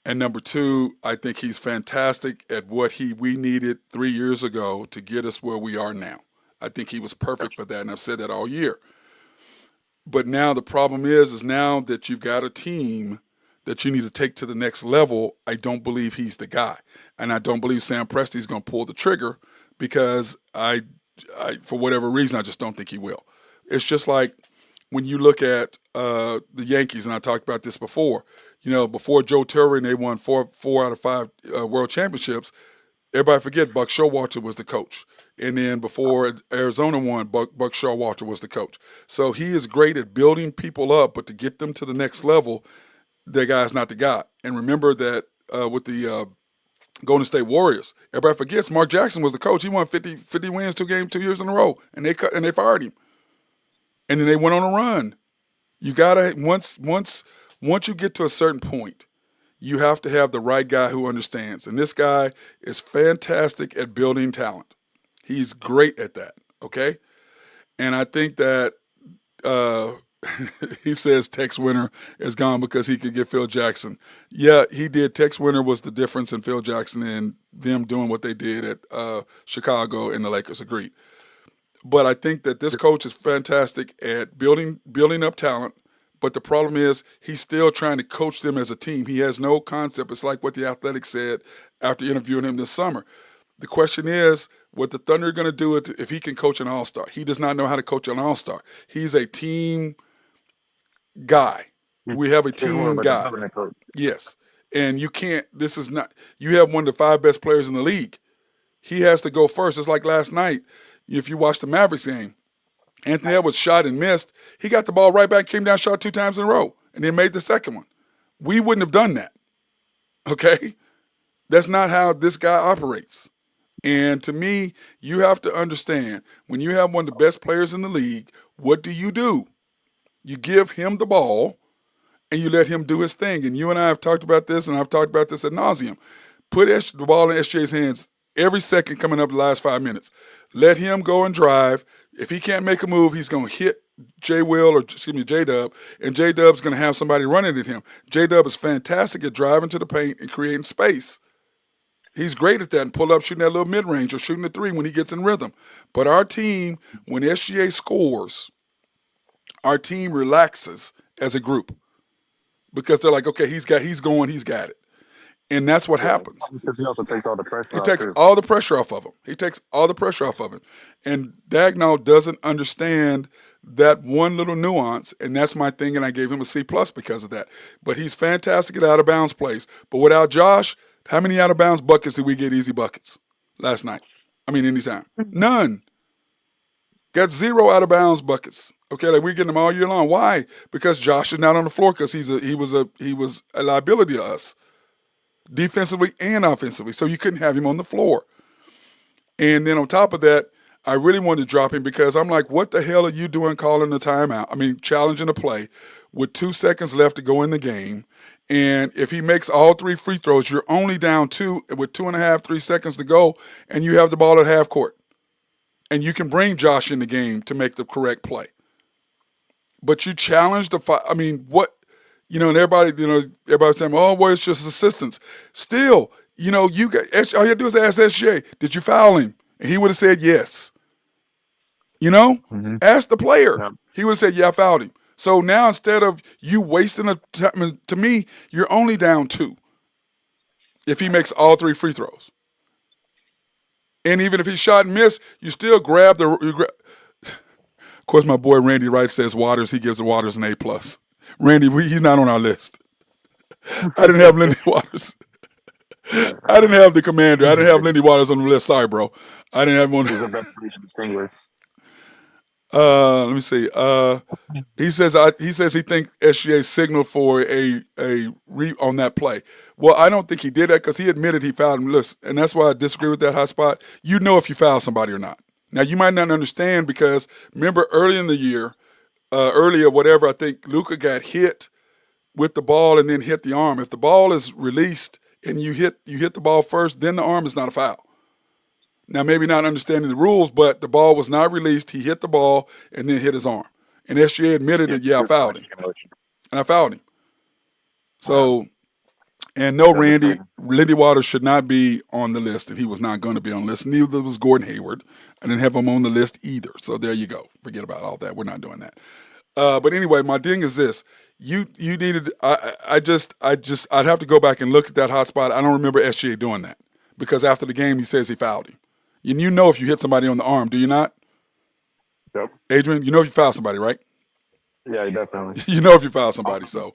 And number two, I think he's fantastic at what we needed 3 years ago to get us where we are now. I think he was perfect for that, and I've said that all year. But now the problem is now that you've got a team that you need to take to the next level, I don't believe he's the guy, and I don't believe Sam Presti's going to pull the trigger because for whatever reason, I just don't think he will. It's just like when you look at the Yankees, and I talked about this before. You know, before Joe Torre and they won four out of five world championships. Everybody forget Buck Showalter was the coach. And then before Arizona won, Buck Showalter was the coach. So he is great at building people up, but to get them to the next level, that guy's not the guy. And remember that with the Golden State Warriors, everybody forgets Mark Jackson was the coach. He won 50 wins 2 years in a row, and they fired him. And then they went on a run. You gotta once you get to a certain point, you have to have the right guy who understands. And this guy is fantastic at building talent. He's great at that. Okay, and I think that uh, he says Tex Winter is gone because he could get Phil Jackson. Yeah, he did. Tex Winter was the difference in Phil Jackson and them doing what they did at Chicago and the Lakers. Agreed. But I think that this coach is fantastic at building up talent. But the problem is he's still trying to coach them as a team. He has no concept. It's like what the Athletic said after interviewing him this summer. The question is, what the Thunder are going to do if he can coach an all-star? He does not know how to coach an all-star. He's a team guy. We have a He's more team of a guy. development coach. Yes. And you can't, this is not, you have one of the 5 best players in the league. He has to go first. It's like last night, if you watched the Mavericks game, Anthony Edwards shot and missed. He got the ball right back, came down, shot 2 times in a row, and then made the second one. We wouldn't have done that. Okay? That's not how this guy operates. And to me, you have to understand, when you have one of the best players in the league, what do? You give him the ball and you let him do his thing. And you and I have talked about this, and I've talked about this ad nauseum. Put the ball in SJ's hands every second coming up the last 5 minutes. Let him go and drive. If he can't make a move, he's going to hit J-Dub, and J-Dub's going to have somebody running at him. J-Dub is fantastic at driving to the paint and creating space. He's great at that and pull up shooting that little mid-range or shooting the 3 when he gets in rhythm. But our team, when SGA scores, our team relaxes as a group because they're like, okay, he's got it. And that's what happens. Because he also takes all the pressure He off takes too. all the pressure off of him. And Dagnall doesn't understand that one little nuance, and that's my thing, and I gave him a C plus because of that. But he's fantastic at out-of-bounds plays. But without Josh, how many out-of-bounds buckets did we get, easy buckets, last night? I mean, anytime. None. Got 0 out-of-bounds buckets. Okay, like we're getting them all year long. Why? Because Josh is not on the floor because he was a liability to us, defensively and offensively. So you couldn't have him on the floor. And then on top of that, I really wanted to drop him because I'm like, what the hell are you doing calling the timeout? I mean, challenging the play with 2 seconds left to go in the game. And if he makes all 3 free throws, you're only down 2 with 2.5, 3 seconds to go, and you have the ball at half court. And you can bring Josh in the game to make the correct play. But you challenge I mean, what, and everybody's saying, oh, well, it's just assistance. Still, all you have to do is ask SJ, did you foul him? And he would have said yes. Mm-hmm. Ask the player. Yeah. He would have said, yeah, I fouled him. So now instead of you wasting a time, to me, you're only down 2 if he makes all 3 free throws. And even if he shot and missed, you still grab the. Of course, my boy Randy Wright says Waters. He gives the Waters an A+. Randy, he's not on our list. I didn't have Lindy Waters. I didn't have the commander. I didn't have Lindy Waters on the list. Sorry, bro. I didn't have him on. He's the best distinguished. Let me see. He says he thinks SGA signaled for a on that play. Well, I don't think he did that because he admitted he fouled him. Listen, and that's why I disagree with that hot spot. You know if you foul somebody or not. Now you might not understand because remember early in the year, I think Luka got hit with the ball and then hit the arm. If the ball is released and you hit the ball first, then the arm is not a foul. Now, maybe not understanding the rules, but the ball was not released. He hit the ball and then hit his arm. And SGA admitted that, I fouled him. And I fouled him. So, and no, Lindy Waters should not be on the list, and he was not going to be on the list. Neither was Gordon Hayward. I didn't have him on the list either. So there you go. Forget about all that. We're not doing that. But anyway, my thing is this. You needed, I'd have to go back and look at that hot spot. I don't remember SGA doing that because after the game, he says he fouled him. And you know if you hit somebody on the arm, do you not? Yep. Adrian, you know if you foul somebody, right? Yeah, definitely. You know if you foul somebody, so.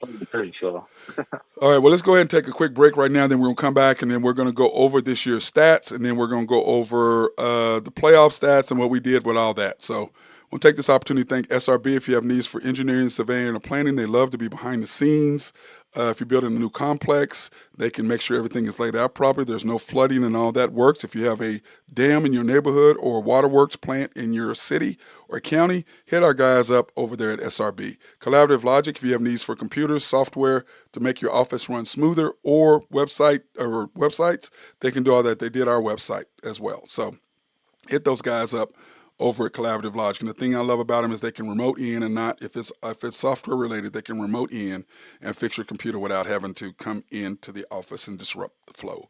All right, well, let's go ahead and take a quick break right now. Then we're going to come back, and then we're going to go over this year's stats, and then we're going to go over the playoff stats and what we did with all that. So we'll take this opportunity to thank SRB. If you have needs for engineering, surveying, or planning, they love to be behind the scenes. If you're building a new complex, they can make sure everything is laid out properly. There's no flooding and all that works. If you have a dam in your neighborhood or a waterworks plant in your city or county, hit our guys up over there at SRB. Collaborative Logic, if you have needs for computers, software to make your office run smoother or websites, they can do all that. They did our website as well. So hit those guys up over at Collaborative Logic. And the thing I love about them is they can remote in and not, if it's software related, they can remote in and fix your computer without having to come into the office and disrupt the flow.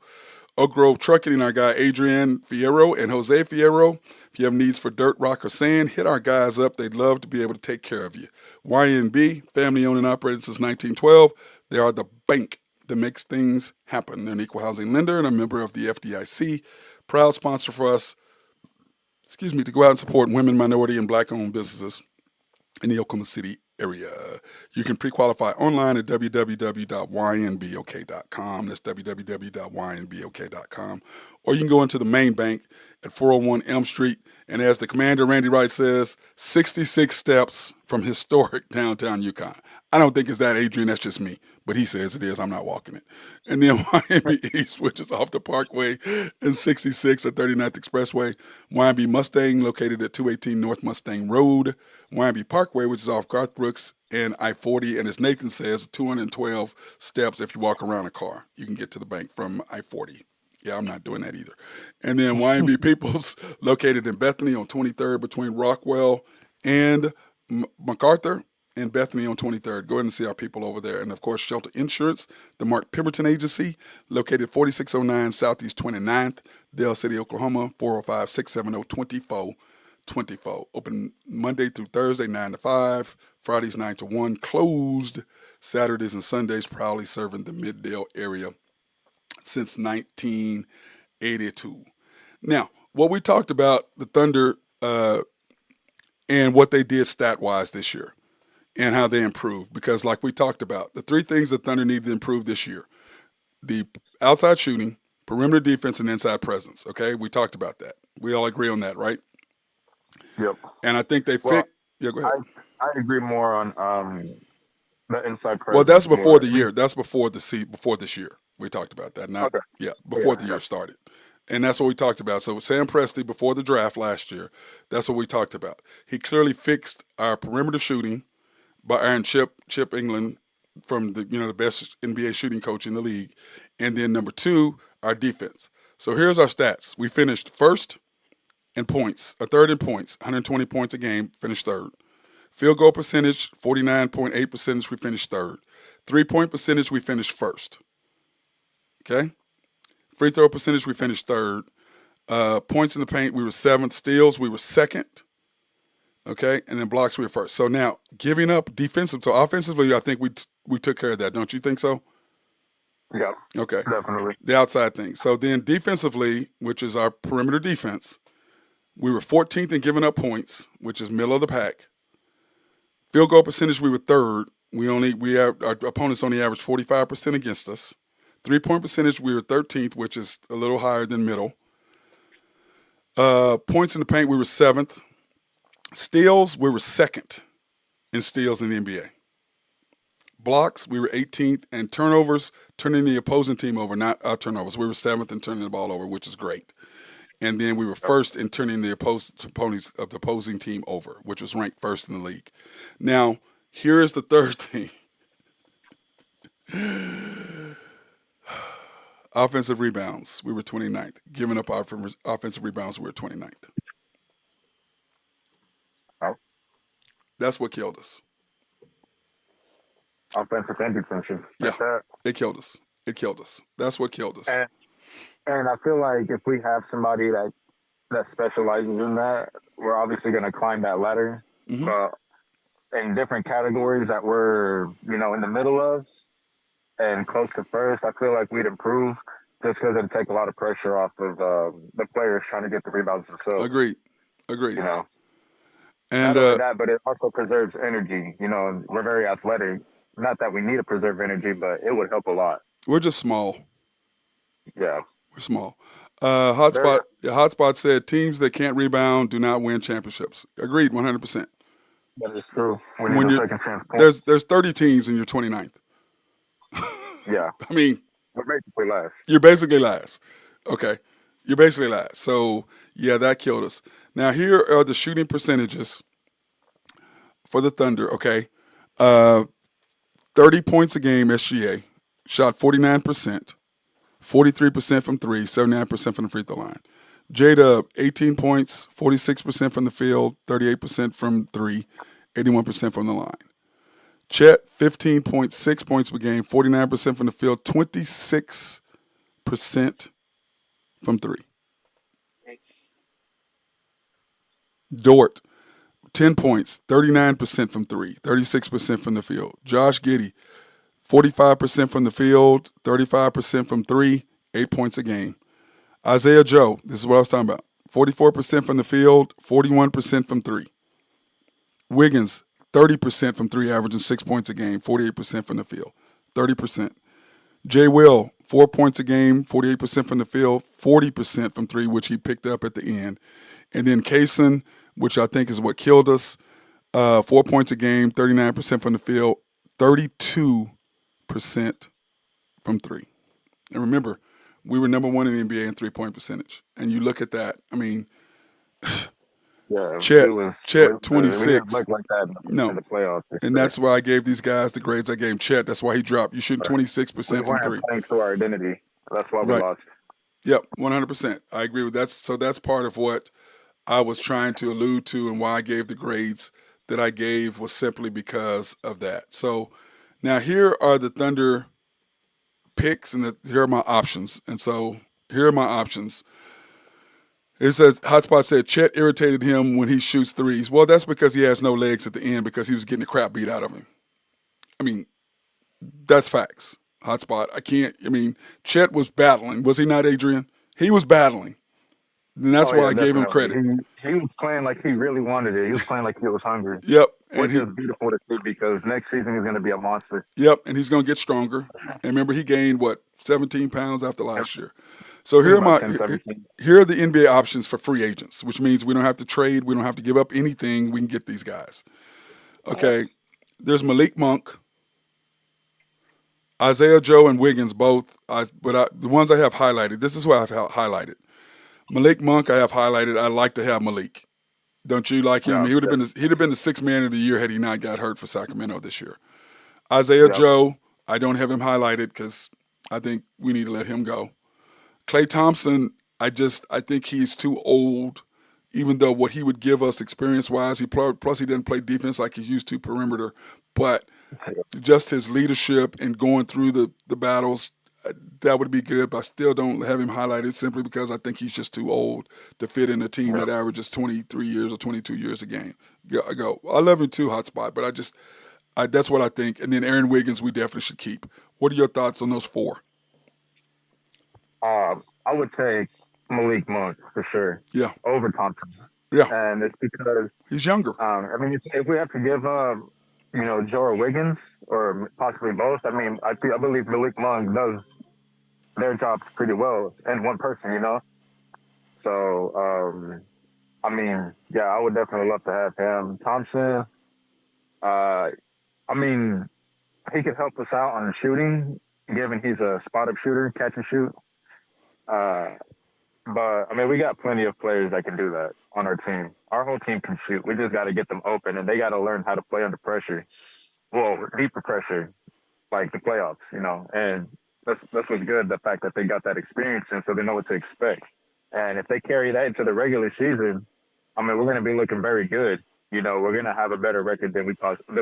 Oak Grove Trucking and our guy Adrian Fierro and Jose Fierro. If you have needs for dirt, rock, or sand, hit our guys up. They'd love to be able to take care of you. YNB, family owned and operated since 1912. They are the bank that makes things happen. They're an equal housing lender and a member of the FDIC. Proud sponsor for us, to go out and support women, minority, and black-owned businesses in the Oklahoma City area. You can pre-qualify online at www.ynbok.com. That's www.ynbok.com. Or you can go into the main bank at 401 Elm Street. And as the commander, Randy Wright, says, 66 steps from historic downtown Yukon. I don't think it's that, Adrian. That's just me. But he says it is. I'm not walking it. And then Miami East, which is off the Parkway and 66 or 39th Expressway. Miami Mustang, located at 218 North Mustang Road. Miami Parkway, which is off Garth Brooks and I-40. And as Nathan says, 212 steps if you walk around a car. You can get to the bank from I-40. Yeah, I'm not doing that either. And then YMB Peoples, located in Bethany on 23rd between Rockwell and MacArthur, and Bethany on 23rd. Go ahead and see our people over there. And, of course, Shelter Insurance, the Mark Pemberton Agency, located 4609 Southeast 29th, Dale City, Oklahoma, 405-670-2424. Open Monday through Thursday, 9 to 5, Fridays, 9 to 1, closed Saturdays and Sundays, proudly serving the Middale area since 1982. Now, what we talked about, the Thunder and what they did stat-wise this year and how they improved, because like we talked about, the three things the Thunder needed to improve this year: the outside shooting, perimeter defense, and inside presence. Okay, we talked about that. We all agree on that, right? Yep. And I think they Yeah, go ahead. I agree more on the inside presence. Well, that's before the year. That's before this year. We talked about that. Not okay. Yeah, before the year started. And that's what we talked about. So Sam Presti, before the draft last year, that's what we talked about. He clearly fixed our perimeter shooting by hiring Chip England from the best NBA shooting coach in the league. And then number 2, our defense. So here's our stats. We finished first in points, third in points, 120 points a game, finished third. Field goal percentage, 49.8%, we finished third. 3-point percentage, we finished first. Okay? Free throw percentage, we finished third. Points in the paint, we were 7th. Steals, we were 2nd. Okay? And then blocks, we were first. So now, giving up defensive, so offensively, I think we took care of that. Don't you think so? Yeah. Okay. Definitely. The outside thing. So then defensively, which is our perimeter defense, we were 14th in giving up points, which is middle of the pack. Field goal percentage, we were 3rd. Our opponents only averaged 45% against us. 3-point percentage, we were 13th, which is a little higher than middle. Points in the paint, we were 7th. Steals, we were 2nd in steals in the NBA. Blocks, we were 18th. And turnovers, turning the opposing team over, not our turnovers. We were 7th in turning the ball over, which is great. And then we were 1st in turning the opposing team over, which was ranked 1st in the league. Now, here is the third thing. Offensive rebounds, we were 29th. Giving up offensive rebounds, we were 29th. Oh. That's what killed us. Offensive and defensive. Yeah, it killed us. It killed us. That's what killed us. And I feel like if we have somebody that specializes in that, we're obviously going to climb that ladder. Mm-hmm. But in different categories that we're, in the middle of and close to first, I feel like we'd improve just because it'd take a lot of pressure off of the players trying to get the rebounds themselves. Agreed. And not only that, but it also preserves energy. We're very athletic. Not that we need to preserve energy, but it would help a lot. We're just small. Yeah. We're small. Hotspot said teams that can't rebound do not win championships. Agreed, 100%. That is true. There's 30 teams and you're 29th. Yeah. I mean, we're basically last. You're basically last. Okay. You're basically last. So, yeah, that killed us. Now, here are the shooting percentages for the Thunder, okay? 30 points a game, SGA. Shot 49%. 43% from 3, 79% from the free throw line. J-Dub, 18 points, 46% from the field, 38% from 3, 81% from the line. Chet, 15.6 points per game, 49% from the field, 26% from 3. Dort, 10 points, 39% from 3, 36% from the field. Josh Giddey, 45% from the field, 35% from 3, 8 points a game. Isaiah Joe, this is what I was talking about, 44% from the field, 41% from 3. Wiggins, 30% from 3, averaging 6 points a game, 48% from the field, 30%. Jay Will, 4 points a game, 48% from the field, 40% from 3, which he picked up at the end. And then Kaysen, which I think is what killed us, 4 points a game, 39% from the field, 32% from 3. And remember, we were number 1 in the NBA in 3-point percentage. And you look at that, I mean, Chet 26. Look like that in the playoffs. And that's why I gave these guys the grades I gave Chet. That's why he dropped. You shooting 26% from 3. Playing to our identity. That's why we lost. Yep, 100%. I agree with that. So that's part of what I was trying to allude to, and why I gave the grades that I gave was simply because of that. So now here are the Thunder picks, and here are my options. And so here are my options. It says, Hotspot said Chet irritated him when he shoots threes. Well, that's because he has no legs at the end because he was getting the crap beat out of him. I mean, that's facts. Hotspot, Chet was battling. Was he not, Adrian? He was battling. And that's why I gave him credit. He was playing like he really wanted it. He was playing like he was hungry. Yep. Which is beautiful to see because next season he's going to be a monster. Yep, and he's going to get stronger. And remember, he gained, 17 pounds after last year. So here are the NBA options for free agents, which means we don't have to trade. We don't have to give up anything. We can get these guys. Okay, there's Malik Monk, Isaiah Joe, and Wiggins both. The ones I have highlighted, this is what I've highlighted. Malik Monk, I have highlighted. I like to have Malik. Don't you like him? Yeah, He would have yeah, been he'd have been the sixth man of the year had he not got hurt for Sacramento this year. Isaiah yep. Joe, I don't have him highlighted because I think we need to let him go. Klay Thompson, I think he's too old. Even though what he would give us experience wise, plus he didn't play defense like he's used to perimeter, but just his leadership and going through the battles, that would be good. But I still don't have him highlighted simply because I think he's just too old to fit in a team Yep. that averages 23 years or 22 years a game. I love him too, hotspot, but that's what I think. And then Aaron Wiggins, we definitely should keep. What are your thoughts on those four? I would take Malik Monk for sure Yeah, over Thompson, yeah, and it's because he's younger. I mean, if we have to give Joe or Wiggins or possibly both, I mean, I believe Malik Monk does their jobs pretty well and one person, So I mean, yeah, I would definitely love to have him. Thompson, uh, I mean, he could help us out on shooting, given he's a spot up shooter, catch and shoot. Uh, but I mean, we got plenty of players that can do that on our team. Our whole team can shoot. We just got to get them open, and they got to learn how to play under pressure. Well, deeper pressure, like the playoffs, And that's what's good. The fact that they got that experience, and so they know what to expect. And if they carry that into the regular season, I mean, we're going to be looking very good. We're going to have a better record than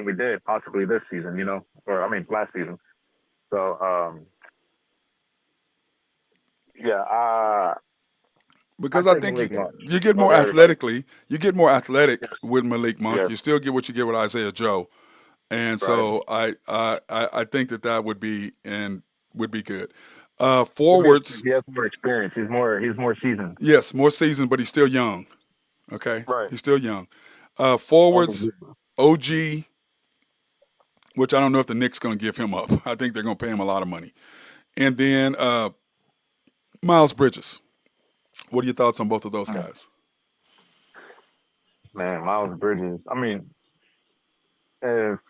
we did possibly this season. Or I mean, last season. So yeah, I Because I take think Malik Monk you get more over everybody. athletically, you get more athletic Yes, with Malik Monk. yes, You still get what you get with Isaiah Joe, and right. so I think that would be good. Because Forwards, he has more experience. He's more seasoned. yes, more seasoned, but he's still young. Okay, Right. he's still young. I Forwards, agree. OG, which I don't know if the Knicks going to give him up. I think they're going to pay him a lot of money, and then Miles Bridges. What are your thoughts on both of those Mm. guys? Man, Miles Bridges. I mean, if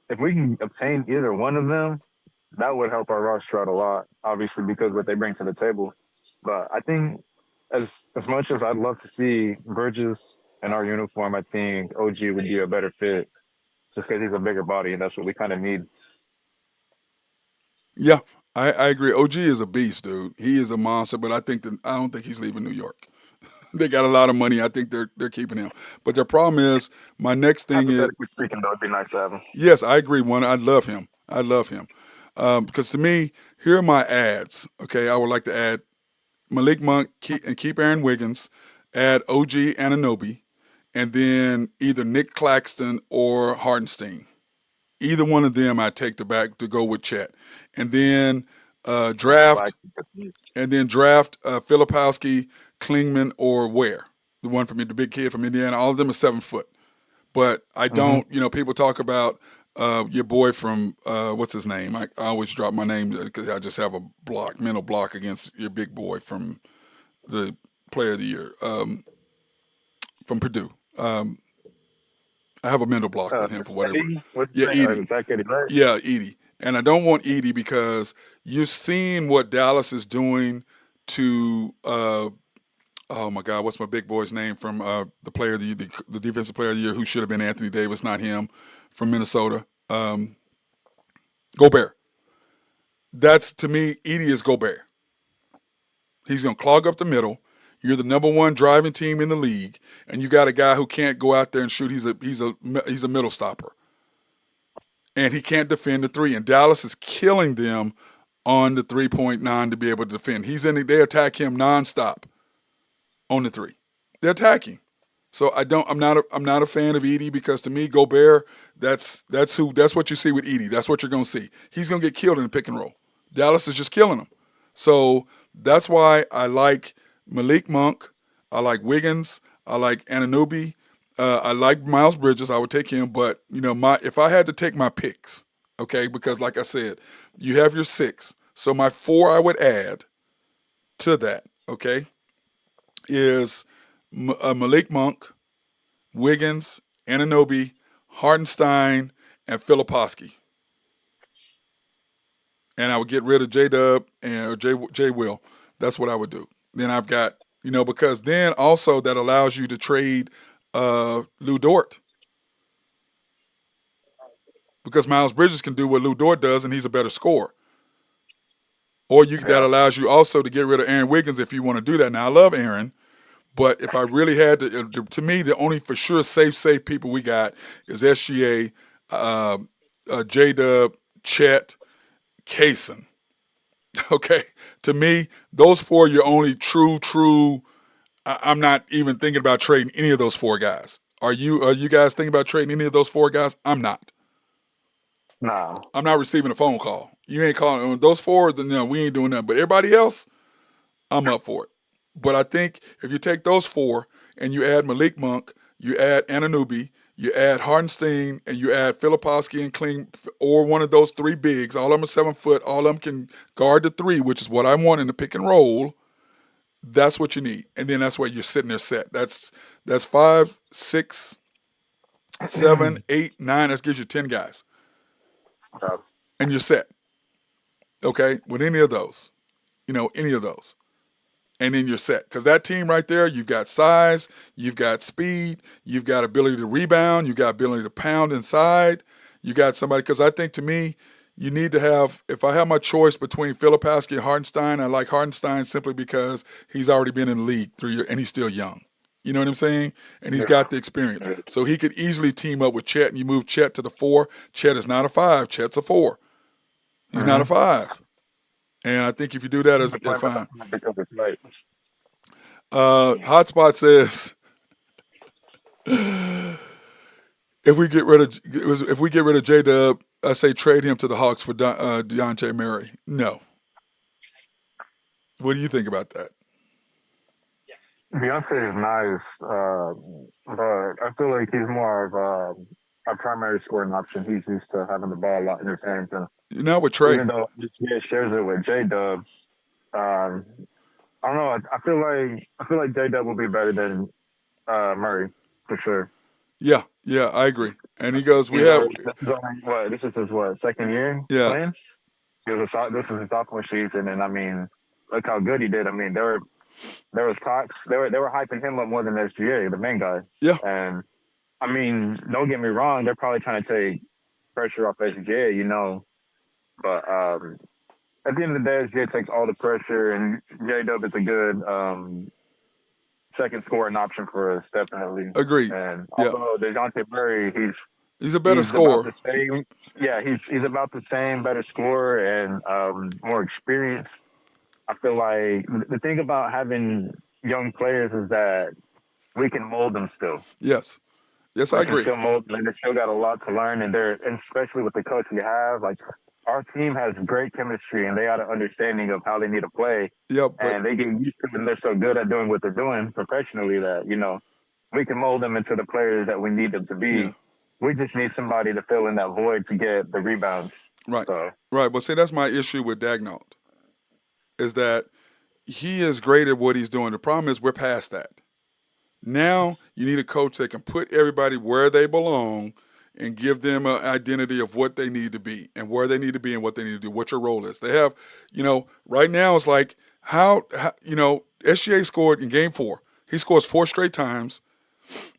if we can obtain either one of them, that would help our roster out a lot. Obviously, because what they bring to the table. But I think as much as I'd love to see Bridges in our uniform, I think OG would be a better fit just because he's a bigger body, and that's what we kind of need. Yeah, I agree. OG is a beast, dude. He is a monster, but I don't think he's leaving New York. They got a lot of money. I think they're keeping him. But their problem is my next thing is Hypothetically speaking, though, it'd be nice to have him. yes, I agree. One, I love him. I love him because to me, here are my ads. Okay, I would like to add Malik Monk keep Aaron Wiggins, add OG Ananobi, and then either Nick Claxton or Hardenstein. Either one of them, I take the back to go with Chet, and then draft Like, draft Filipowski, Klingman, or Ware, the one from the big kid from Indiana. All of them are 7 foot, but I hmm don't. People talk about your boy from what's his name? I always drop my name because I just have a mental block against your big boy from the Player of the Year from Purdue. I have a mental block with him for whatever. Eddie, what's his Yeah, name? Edie. Zach Eddie, right? Yeah, Edie. And I don't want Edie because you've seen what Dallas is doing to oh my God, what's my big boy's name from the player of the defensive player of the year who should have been Anthony Davis, not him, from Minnesota. Gobert. That's to me, Edie is Gobert. He's gonna clog up the middle. You're the number one driving team in the league, and you got a guy who can't go out there and shoot. He's a middle stopper, and he can't defend the three. And Dallas is killing them on the 3.9 to be able to defend. They attack him nonstop on the three. They attack him. So I'm not a fan of Edie because to me Gobert that's what you see with Edie. That's what you're gonna see. He's gonna get killed in the pick and roll. Dallas is just killing him. So that's why I like Malik Monk. I like Wiggins. I like Anunoby. I like Miles Bridges. I would take him, but my if I had to take my picks, okay, because like I said, you have your six. So my four I would add to that, okay, is Malik Monk, Wiggins, Ananobi, Hardenstein, and Filipowski. And I would get rid of J Dub and or J Will. That's what I would do. Then I've got because then also that allows you to trade Lou Dort, because Miles Bridges can do what Lou Dort does, and he's a better scorer. Or that Yeah. allows you also to get rid of Aaron Wiggins if you want to do that. Now I love Aaron, but if I really had to me, the only for sure safe people we got is SGA, J Dub, Chet, Kaysen. Okay, to me, those four are your only true. I'm not even thinking about trading any of those four guys. Are you guys thinking about trading any of those four guys? I'm not. Nah. I'm not receiving a phone call. You ain't calling those four. Then no, we ain't doing that. But everybody else, I'm up for it. But I think if you take those four and you add Malik Monk, you add Anunoby, you add Hardenstein, and you add Filipowski and Kling, or one of those three bigs. All of them are 7 foot. All of them can guard the three, which is what I want in the pick and roll. That's what you need, and then that's where you're sitting there set. That's 5, 6, 7, 8, 9. That gives you 10 guys, and you're set. Okay, with any of those, any of those. And then you're set. Because that team right there, you've got size, you've got speed, you've got ability to rebound, you've got ability to pound inside, you got somebody. Because I think to me, you need to have, if I have my choice between Filipowski and Hardenstein, I like Hardenstein simply because he's already been in the league 3 years and he's still young. You know what I'm saying? And he's got the experience. So he could easily team up with Chet, and you move Chet to the 4. Chet is not a 5. Chet's a 4. He's not a 5. And I think if you do that, it's fine. Hotspot says if we get rid of J Dub, I say trade him to the Hawks for Dejounte Murray. No. What do you think about that? Beyonce is nice, but I feel like he's more of a primary scoring option. He's used to having the ball a lot in his hands, and Not with Trey. even though he shares it with J Dub, I don't know. I feel like J Dub will be better than Murray for sure. Yeah, I agree. And he goes, This is his second year playing. This is his sophomore season, and I mean, look how good he did. I mean, there was talks. They were hyping him up more than SGA, the main guy. Yeah. And I mean, don't get me wrong. They're probably trying to take pressure off SGA, but at the end of the day, SGA takes all the pressure, and J Dub is a good second scoring option for us, definitely. Agreed. And although Dejounte Murray, he's a better scorer. He's about the same, better scorer and more experience. I feel like the thing about having young players is that we can mold them still. Yes, I agree. Still mold them, and they still got a lot to learn, and especially with the coach we have, like our team has great chemistry, and they got an understanding of how they need to play. Yep, and they get used to it, and they're so good at doing what they're doing professionally that we can mold them into the players that we need them to be. Yeah. We just need somebody to fill in that void to get the rebounds. Right. Right. Well, see, that's my issue with Daigneault, is that he is great at what he's doing. The problem is we're past that. Now you need a coach that can put everybody where they belong and give them an identity of what they need to be and where they need to be and what they need to do, what your role is. They have, right now it's like how SGA scored in game 4. He scores 4 straight times.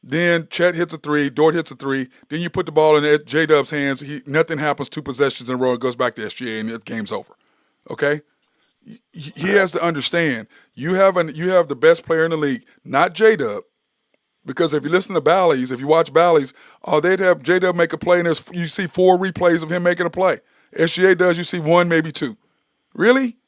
Then Chet hits a 3, Dort hits a 3. Then you put the ball in J-Dub's hands. Nothing happens 2 possessions in a row. It goes back to SGA and the game's over. Okay? He has to understand you have the best player in the league, not J-Dub. Because if you listen to Bally's, if you watch Bally's, they'd have J-Dub make a play, and you see 4 replays of him making a play. SGA does, you see 1, maybe 2. Really?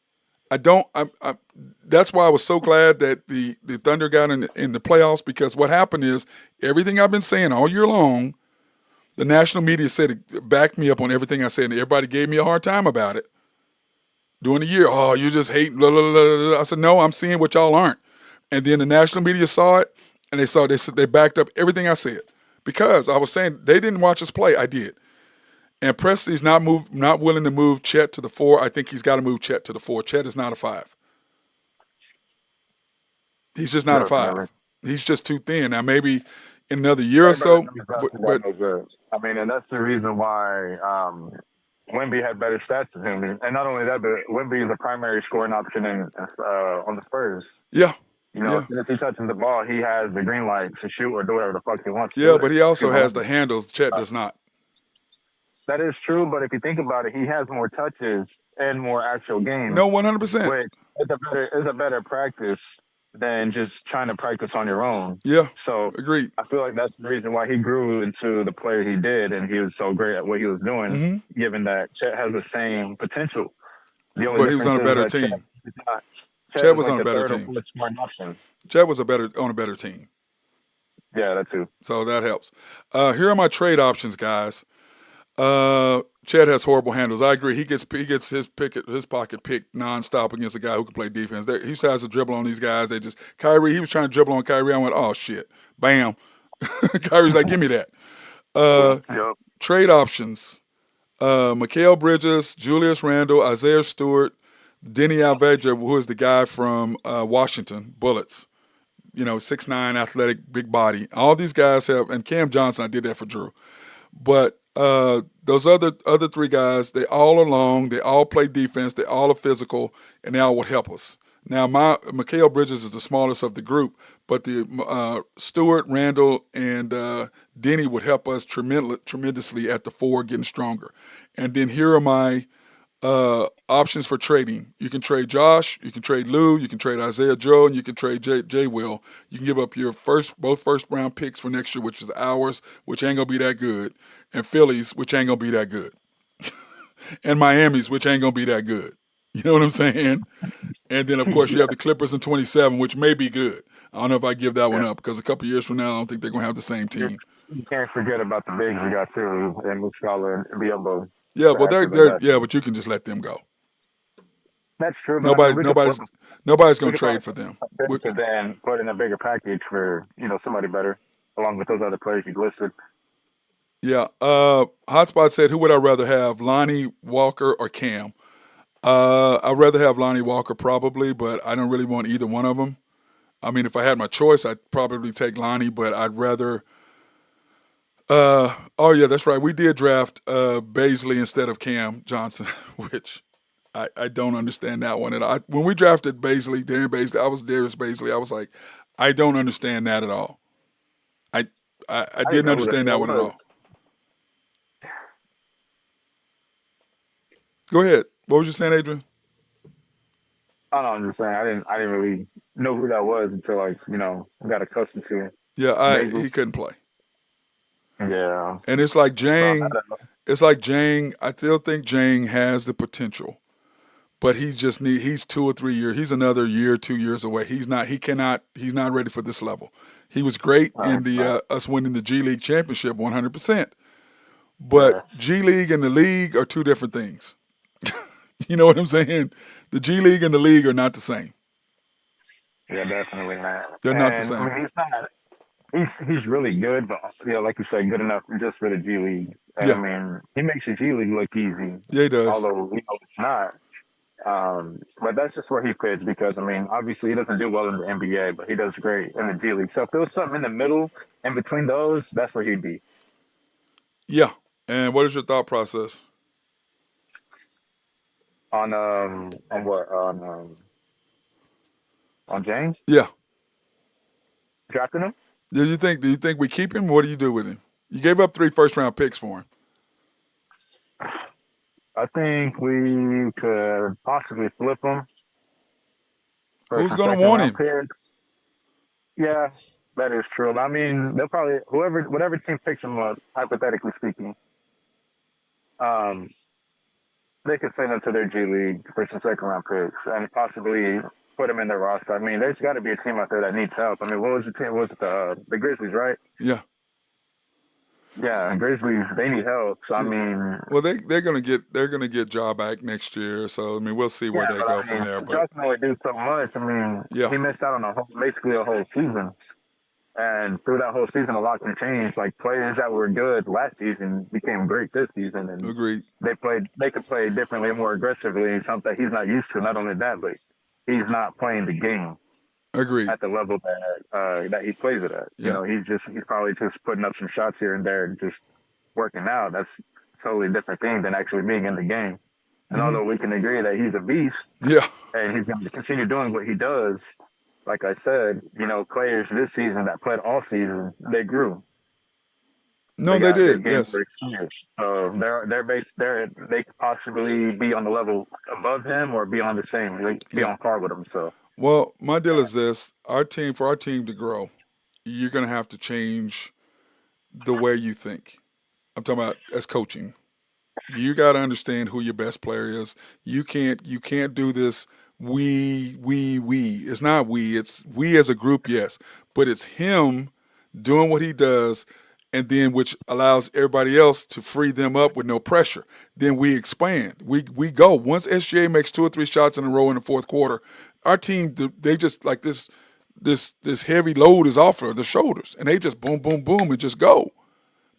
That's why I was so glad that the Thunder got in the playoffs, because what happened is everything I've been saying all year long, the national media said it backed me up on everything I said, and everybody gave me a hard time about it. During the year, you just hate, blah, blah, blah, blah. I said, no, I'm seeing what y'all aren't. And then the national media saw it, and they backed up everything I said, because I was saying they didn't watch us play. I did. And Presley's not willing to move Chet to the 4. I think he's got to move Chet to the 4. Chet is not a 5. He's just not a 5. He's just too thin. Now maybe in another year or so. But I mean, and that's the reason why Wemby had better stats than him. And not only that, but Wemby is a primary scoring option on the Spurs. Yeah. You know, Yeah. as soon as he touches the ball, he has the green light to shoot or do whatever the fuck he wants to Yeah, do but it. he also People has don't- the handles. Chet does not. That is true, but if you think about it, he has more touches and more actual games, No, 100%. which is a better practice than just trying to practice on your own. Yeah, So agreed. I feel like that's the reason why he grew into the player he did, and he was so great at what he was doing. Hmm. Given that Chet has the same potential, the only But he was on difference a is better that team. is not. Chet Chet is was like on a the better third or team. fourth smart option. Chet was on a better team. Yeah, that too. So that helps. Here are my trade options, guys. Chet has horrible handles. I agree. He gets his pocket picked nonstop against a guy who can play defense. He has to dribble on these guys. Kyrie. He was trying to dribble on Kyrie. I went, oh shit, bam. Kyrie's like, give me that. Yep. Trade options: Mikal Bridges, Julius Randle, Isaiah Stewart, Denny Alvedra, who is the guy from Washington Bullets. 6'9", athletic, big body. All these guys have, and Cam Johnson. I did that for Drew. But those other three guys, they all are long, they all play defense, they all are physical, and they all would help us. Now, Mikal Bridges is the smallest of the group, but the Stewart, Randall, and Denny would help us tremendously at the four, getting stronger. And then here are my options for trading. You can trade Josh, you can trade Lou, you can trade Isaiah Joe, and you can trade Jay Will. You can give up your both first round picks for next year, which is ours, which ain't gonna be that good, and Phillies, which ain't gonna be that good, and Miami's, which ain't gonna be that good. You know what I'm saying? And then of course you have the Clippers in 27, which may be good. I don't know if I give that one Yeah. up because a couple years from now I don't think they're gonna have the same team. You can't forget about the bigs we got too, and Muscala and Biombo. Yeah, well After that. but you can just let them go. That's true, but I mean, Nobody's we could flip nobody's them. nobody's We gonna could probably trade for them. flip them to then put in a bigger package for somebody better, along with those other players you listed. Yeah. Hotspot said, who would I rather have, Lonnie Walker or Cam? I'd rather have Lonnie Walker probably, but I don't really want either one of them. I mean, if I had my choice, I'd probably take Lonnie, but I'd rather. Oh yeah, that's right. We did draft Baisley instead of Cam Johnson, which I don't understand that one. And when we drafted Darren Baisley, I was Darius Baisley. I was like, I don't understand that at all. I I didn't didn't know who the understand that hell one at all. was. Go ahead. What was you saying, Adrian? I don't know. I'm just saying I didn't really know who that was until I got accustomed to it. Yeah, Basil. he couldn't play. Yeah. And it's like So I Jang. don't know. It's like Jang. I still think Jang has the potential, but he's 2 or 3 years. He's another year, 2 years away. He's not ready for this level. He was great in the us winning the G League championship 100%. But Yeah. G League and the league are two different things. You know what I'm saying? The G League and the league are not the same. Yeah, definitely not. They're not the And I same. mean, he's not. He's really good, but like you said, good enough just for the G League. And I Yeah. mean, he makes the G League look easy, Yeah, he does. although we know it's not. But that's just where he fits because I mean, obviously he doesn't do well in the NBA, but he does great in the G League. So if there was something in the middle, in between those, that's where he'd be. Yeah. And what is your thought process? On what on James Yeah. drafting him. Do you think we keep him? What do you do with him? You gave up 3 first round picks for him. I think we could possibly flip him. Who's First and gonna second want round him? picks. Yeah, that is true. I mean, they'll probably whatever team picks him up, hypothetically speaking, um, they could send him to their G League for some second round picks and possibly put him in their roster. I mean, there's got to be a team out there that needs help. I mean, what was the team? Was it the Grizzlies, right? Yeah. Yeah, Grizzlies. They need help. So I mean, Well, they're gonna get Ja back next year. So I mean, we'll see where yeah, they but go I from mean, there. Josh But can only do so much. I mean, yeah, he missed out on basically a whole season. And through that whole season, a lot can change. Like players that were good last season became great this season, and agreed. they could play differently and more aggressively. Something that he's not used to. Not only that, but he's not playing the game Agreed. at the level that he plays it at. Yeah. He's probably just putting up some shots here and there and just working out. That's a totally different thing than actually being in the game. And although we can agree that he's a beast Yeah. and he's going to continue doing what he does, like I said, players this season that played all season, they grew. No, They they got they did. gained more Yes. experience. So they could possibly be on the level above him or be on the same, like, be Yeah. on par with him. So Well, my deal is this: for our team to grow, you're going to have to change the way you think. I'm talking about as coaching. You got to understand who your best player is. You can't do this. We. It's not we. It's we as a group, yes, but it's him doing what he does, and then which allows everybody else to free them up with no pressure. Then we expand. We go once SGA makes 2 or 3 shots in a row in the fourth quarter. Our team, they just like this heavy load is off of their shoulders, and they just boom boom boom and just go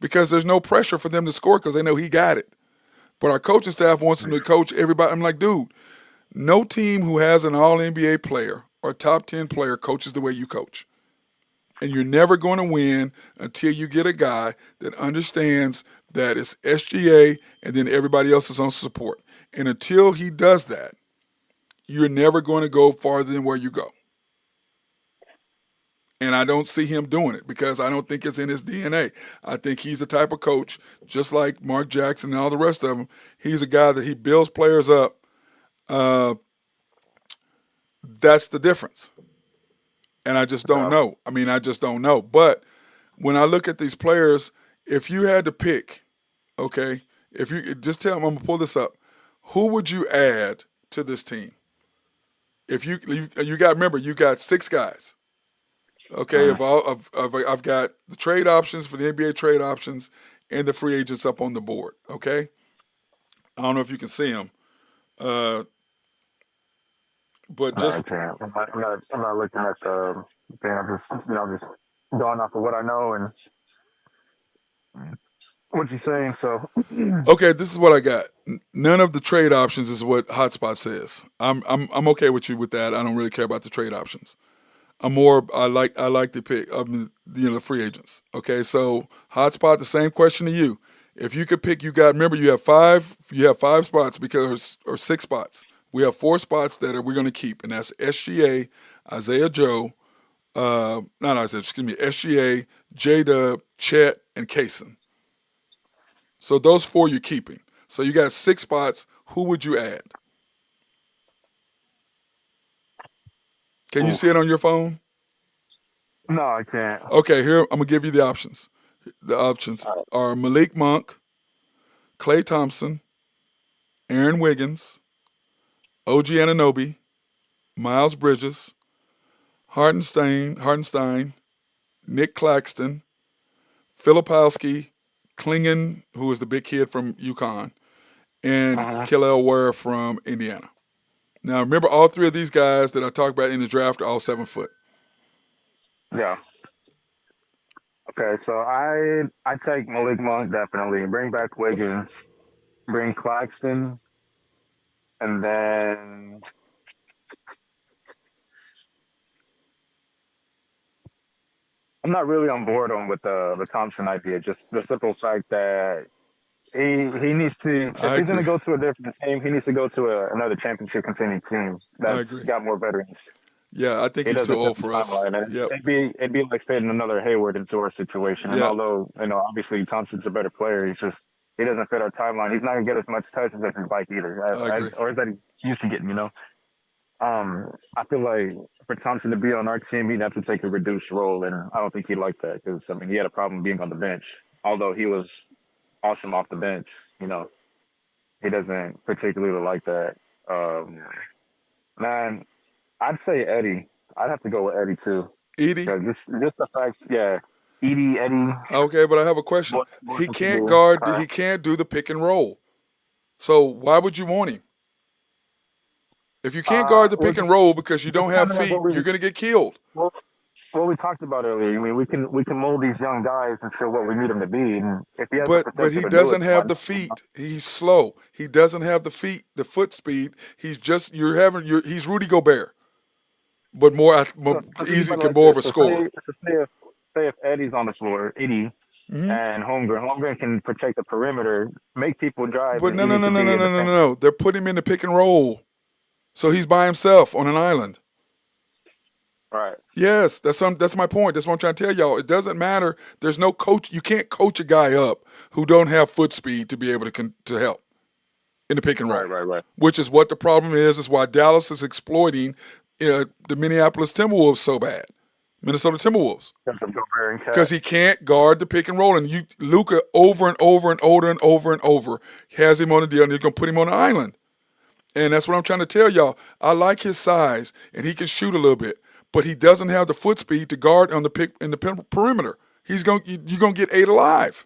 because there's no pressure for them to score because they know he got it. But our coaching staff wants him to coach everybody. I'm like, dude, no team who has an all NBA player or top 10 player coaches the way you coach. And you're never going to win until you get a guy that understands that it's SGA and then everybody else is on support. And until he does that, you're never going to go farther than where you go. And I don't see him doing it because I don't think it's in his DNA. I think he's the type of coach, just like Mark Jackson and all the rest of them. He's a guy that he builds players up. Uh, that's the difference. And I just don't know. I mean, I just don't know. But when I look at these players, if you had to pick, okay, if you just tell them, I'm gonna pull this up. Who would you add to this team? If you got remember you got 6 guys. Okay, I've got the trade options for the NBA trade options and the free agents up on the board. Okay, I don't know if you can see them, but no, I just can't. I'm not looking at the thing. I'm just going off of what I know and what you're saying. So okay. This is what I got. None of the trade options is what Hotspot says. I'm okay with you with that. I don't really care about the trade options. I like the pick. The free agents. Okay, so Hotspot. The same question to you. If you could pick, remember you have 5. You have 5 spots because or 6 spots. We have 4 spots that we're going to keep, and that's SGA, Isaiah Joe, not Isaiah. Excuse me, SGA, J Dub, Chet, and Kaysen. So those 4 you're keeping. So you got 6 spots. Who would you add? Can you see it oof. on your phone? No, I can't. Okay, here I'm gonna give you the options. The options Uh, are Malik Monk, Klay Thompson, Aaron Wiggins, OG Anunoby, Miles Bridges, Hardenstein, Nick Claxton, Filipowski, Klingon, who is the big kid from UConn, and uh Kelly Ware from Indiana. Now remember, all 3 of these guys that I talked about in the draft are all 7 foot. Yeah. Okay. So I take Malik Monk definitely. Bring back Wiggins. Bring Claxton, and then I'm not really on board with the Thompson idea. Just the simple fact that he needs to, if I he's going to agree. go to a different team, he needs to go to another championship contending team I that's agree. got more veterans. Yeah, I think He he's too doesn't fit old the for us. timeline, and Yep. it'd be like fitting another Hayward into our situation. And Yeah, although obviously Thompson's a better player, he doesn't fit our timeline. He's not gonna get as much touches as he'd like either, I agree. or that he used to getting. I feel like for Thompson to be on our team, he'd have to take a reduced role, and I don't think he'd like that because I mean he had a problem being on the bench. Although he was awesome off the bench, he doesn't particularly like that. Um, Man, I'd say Eddie. I'd have to go with Eddie too. Edie. Because just the fact, yeah, Eddie, Okay, but I have a question. more comfortable. He can't do the pick and roll. So why would you want him? If you can't guard the Well, pick and roll because you don't just have kind of like feet, you're going to get killed. what, what we talked about earlier. I mean, we can mold these young guys into what we need them to be, and if he has the But potential he to do it, doesn't why have the not? feet. He's slow. He doesn't have the foot speed. He's just he's Rudy Gobert, but more So think easy, about it like more of this. a scorer. Say if Eddie's on the floor, Eddie Hmm. and Holmgren can protect the perimeter, make people drive, But and no, no, Edie no, could no, be no, in the no, no, paint. no. They're putting him in the pick and roll, so he's by himself on an island. Right. Yes, that's my point. That's what I'm trying to tell y'all. It doesn't matter. There's no coach. You can't coach a guy up who don't have foot speed to be able to help in the pick and roll, Right. which is what the problem is. Is why Dallas is exploiting the Minneapolis Timberwolves so bad, Minnesota Timberwolves, Because of Gobert and because Cat. he can't guard the pick and roll. And Luka over and over and over and over and over has him on the deal, and you're gonna put him on an island. And that's what I'm trying to tell y'all. I like his size, and he can shoot a little bit, but he doesn't have the foot speed to guard on the perimeter. You're gonna get ate alive,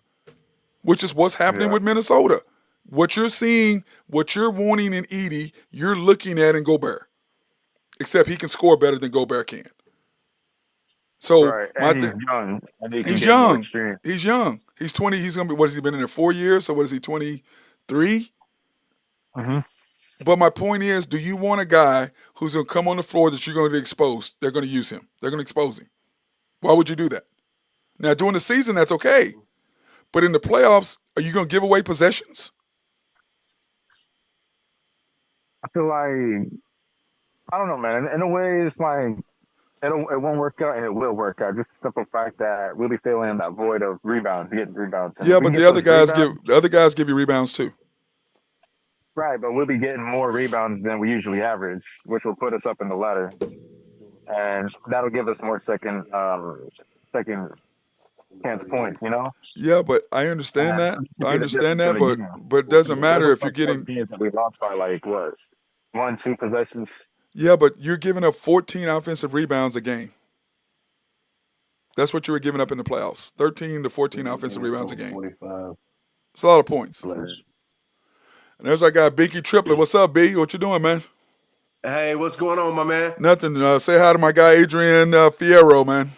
which is what's happening Yeah. with Minnesota. What you're seeing, what you're wanting in Edie, you're looking at in Gobert. Except he can score better than Gobert can. So Right. my And he's thing, young. And he can he's get more young. experience. He's young. He's 20. He's gonna be. What has he been in there 4 years? So what is he? 23. Mm-hmm. But my point is, do you want a guy who's going to come on the floor that you're going to expose? They're going to use him. They're going to expose him. Why would you do that? Now, during the season, that's okay. But in the playoffs, are you going to give away possessions? I feel like, I don't know, man. In a way, it's like, it won't work out and it will work out. Just the simple fact that we'll be filling that void of rebounds, getting rebounds. And Yeah, if we but can the get other those guys rebounds, give you rebounds too. right, but we'll be getting more rebounds than we usually average, which will put us up in the ladder. And that'll give us more second chance points, you know? Yeah, but I understand And that. it could I be the understand difference in that, the but game. it doesn't There matter was if you're like four getting. games that we lost by like what, 1, 2 possessions. Yeah, but you're giving up 14 offensive rebounds a game. That's what you were giving up in the playoffs. 13 to 14 offensive rebounds a game. 45. It's a lot of points. Flash. And there's our guy, Binky Triplet. What's up, B? What you doing, man? Hey, what's going on, my man? Nothing. Say hi to my guy, Adrian Fierro, man.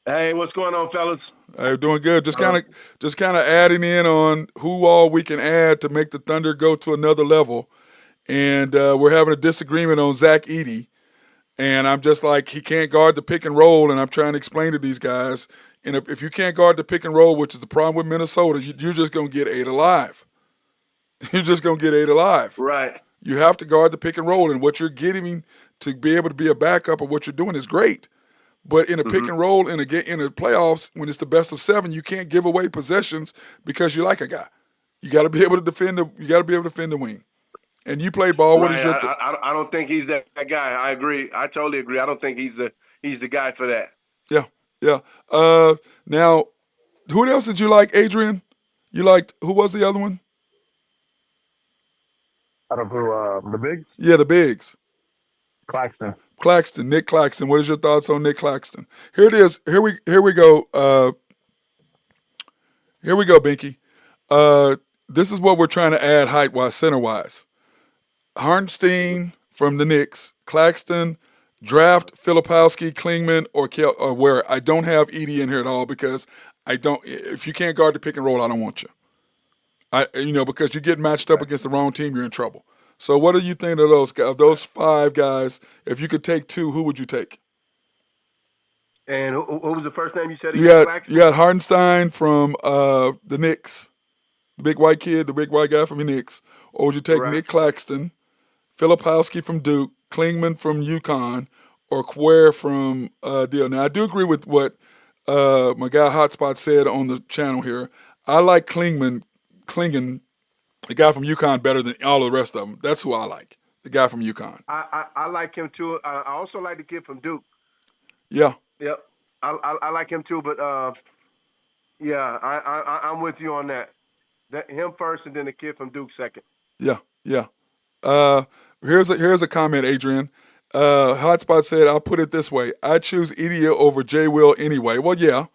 Hey, what's going on, fellas? Doing good. Just kind of adding in on who all we can add to make the Thunder go to another level. And we're having a disagreement on Zach Edey. And I'm just like, he can't guard the pick and roll, and I'm trying to explain to these guys. And if you can't guard the pick and roll, which is the problem with Minnesota, you're just going to get ate alive. You're just going to get ate alive. Right. You have to guard the pick and roll, and what you're getting to be able to be a backup of what you're doing is great. But in a pick and roll in the playoffs, when it's the best of 7, you can't give away possessions because you like a guy. You got to be able to defend the wing. And you played ball. What Right. is your? I don't think he's that guy. I agree. I totally agree. I don't think he's the guy for that. Yeah. Now, who else did you like, Adrian? You liked who was the other one? Out of who, the bigs? Yeah, the bigs. Claxton. Nick Claxton. What is your thoughts on Nick Claxton? Here it is. Here we go. Here we go, Binky. This is what we're trying to add height-wise, center-wise. Hartenstein from the Knicks, Claxton, draft Filipowski, Klingman, or where I don't have Edie in here at all because I don't. If you can't guard the pick and roll, I don't want you. Because you get matched up against the wrong team, you're in trouble. So what do you think of those 5 guys? If you could take 2, who would you take? And who was the first name you said? You had Hartenstein from the Knicks, the big white kid, the big white guy from the Knicks. Or would you take Right. Nick Claxton, Filipowski from Duke, Klingman from UConn, or Quare from Deal? Now, I do agree with what my guy Hotspot said on the channel here. I like Klingen, the guy from UConn, better than all the rest of them. That's who I like, the guy from UConn. I like him too. I also like the kid from Duke. Yeah. Yep. I like him too, but yeah, I'm with you on that. Him first, and then the kid from Duke second. Yeah. Here's a comment, Adrian. Hotspot said, I'll put it this way. I choose Edie over J. Will anyway. Well, yeah.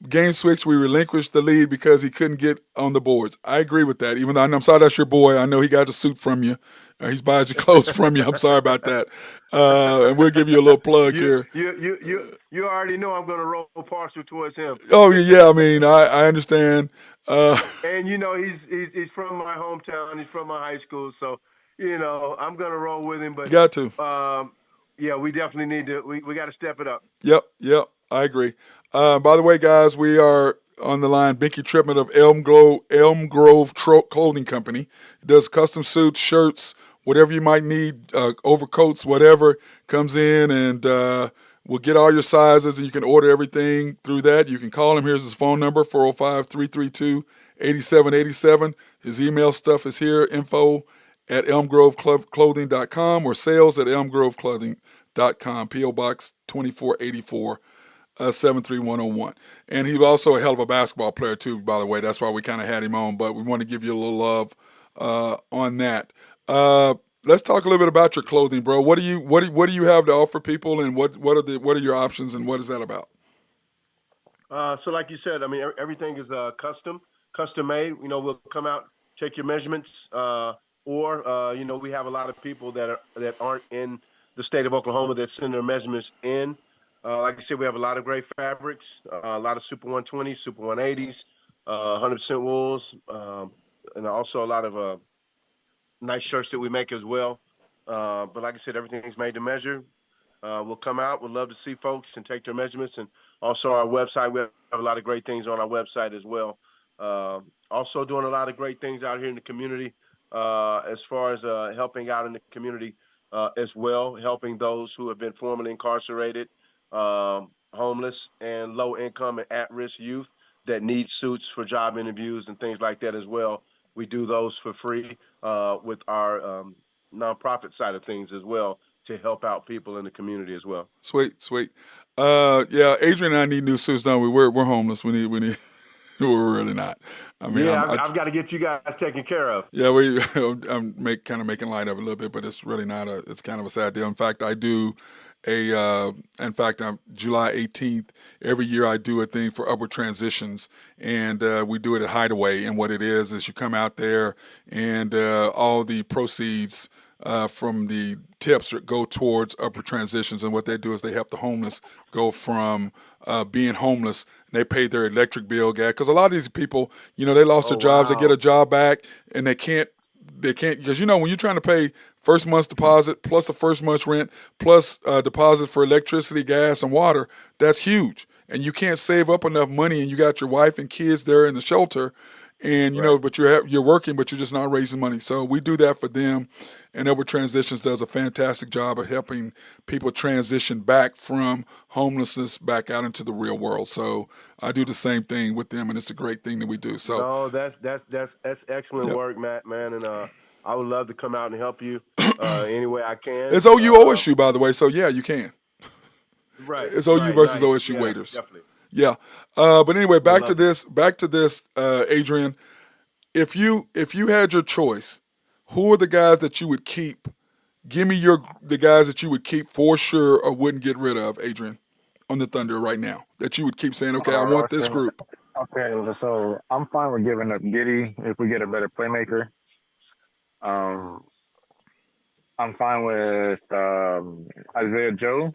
Game switch, we relinquished the lead because he couldn't get on the boards. I agree with that. Even though I'm sorry that's your boy. I know he got the suit from you. He's buys your clothes from you. I'm sorry about that. And we'll give you a little plug here. You already know I'm going to roll partial towards him. Oh, yeah. I mean, I understand. And he's from my hometown. He's from my high school, so I'm going to roll with him. But You got to. Yeah, we definitely need to. We got to step it up. Yep. I agree. By the way, guys, we are on the line. Binky Tripman of Elm Grove Clothing Company. He does custom suits, shirts, whatever you might need, overcoats, whatever, comes in, and we'll get all your sizes, and you can order everything through that. You can call him. Here's his phone number, 405-332-8787. His email stuff is here, info@elmgroveclothing.com or sales@elmgroveclothing.com, P.O. Box 2484. 73101. And he's also a hell of a basketball player too, by the way. That's why we kind of had him on, but we want to give you a little love on that. Let's talk a little bit about your clothing, bro. What do you have to offer people, and what are your options, and what is that about? So like you said, I mean, everything is custom made. We'll come out, take your measurements, or we have a lot of people that aren't in the state of Oklahoma that send their measurements in. Like I said, we have a lot of great fabrics, a lot of Super 120s, Super 180s, 100% wools, and also a lot of nice shirts that we make as well. But like I said, everything's made to measure. We'll come out. We'd love to see folks and take their measurements. And also our website, we have a lot of great things on our website as well. Also doing a lot of great things out here in the community as far as helping out in the community as well, helping those who have been formerly incarcerated, homeless, and low income and at-risk youth that need suits for job interviews and things like that as well. We do those for free with our nonprofit side of things as well to help out people in the community as well. Sweet. Yeah, Adrian and I need new suits, don't we? We're homeless. We need. We're really not. I mean, yeah, I've got to get you guys taken care of. Yeah, I'm kind of making light of it a little bit, but it's really not it's kind of a sad deal. In fact, I do on July 18th, every year I do a thing for upward transitions, and we do it at Hideaway. And what it is you come out there, and all the proceeds from the tips go towards upward transitions. And what they do is they help the homeless go from being homeless. And they pay their electric bill, gas, because a lot of these people, they lost their jobs. Wow. They get a job back, and they can't because when you're trying to pay first month's deposit plus the first month's rent plus deposit for electricity, gas, and water, that's huge. And you can't save up enough money, and you got your wife and kids there in the shelter. And but you're working, but you're just not raising money. So we do that for them, and Upward Transitions does a fantastic job of helping people transition back from homelessness back out into the real world. So I do the same thing with them, and it's a great thing that we do. So that's excellent work, Matt, man, and I would love to come out and help you any way I can. It's OU OSU, by the way. So yeah, you can. Right. It's OU versus OSU waiters. Definitely. Yeah, but anyway, back to this, Adrian. If you had your choice, who are the guys that you would keep? Give me the guys that you would keep for sure or wouldn't get rid of, Adrian, on the Thunder right now. That you would keep saying, okay, I want this group. Okay, so I'm fine with giving up Giddey if we get a better playmaker. I'm fine with Isaiah Joe.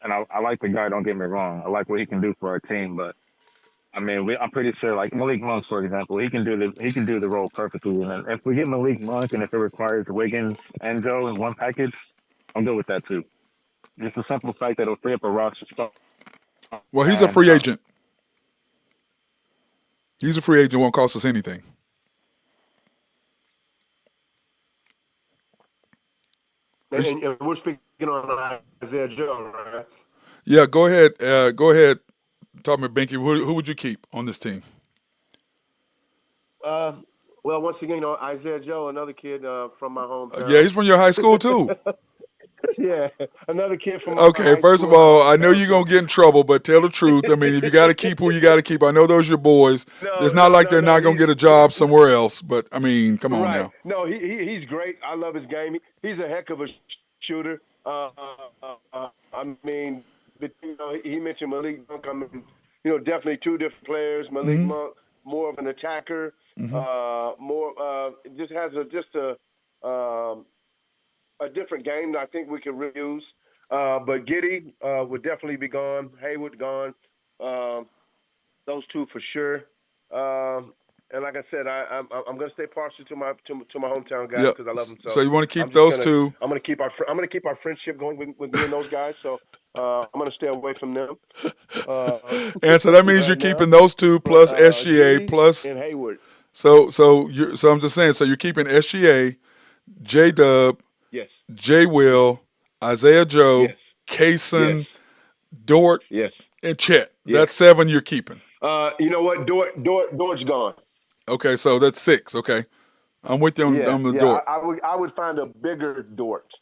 And I like the guy, don't get me wrong. I like what he can do for our team, but I mean, I'm pretty sure, like Malik Monk, for example, he can do the role perfectly. And if we get Malik Monk, and if it requires Wiggins and Joe in one package, I'm good with that too. Just the simple fact that it'll free up a roster spot. Well, he's a free agent. He's a free agent. Won't cost us anything. And we're speaking on Isaiah Joe, right? Yeah, go ahead. Talk to me, Binky. Who would you keep on this team? Well, once again, Isaiah Joe, another kid from my hometown. Yeah, he's from your high school too. Yeah, another kid from my Okay, high first school. of all, I know you're going to get in trouble, but tell the truth. I mean, if you got to keep who you got to keep, I know those are your boys. It's not like they're not going to get a job somewhere else, but, I mean, come on now. No, he's great. I love his game. He's a heck of a shooter. I mean, he mentioned Malik Monk. I mean, definitely two different players. Malik Monk, more of an attacker, just has a different game that I think we can really use. But Giddey would definitely be gone. Haywood gone. Those two for sure. And like I said, I'm going to stay partial to my hometown guys because I love them. So you want to keep those two? I'm going to keep our friendship going with me and those guys. So I'm going to stay away from them. And so that means you're keeping those two plus SGA plus and Hayward. So I'm just saying. So you're keeping SGA. J Dub, Yes. J Will, Isaiah Joe, Yes. Kaysen, Yes. Dort, Yes. and Chet. That's Yes. 7 you're keeping. You know what? Dort's gone. Okay, so that's 6. Okay. I'm with you Yeah. on the Yeah. Dort. I would find a bigger Dort.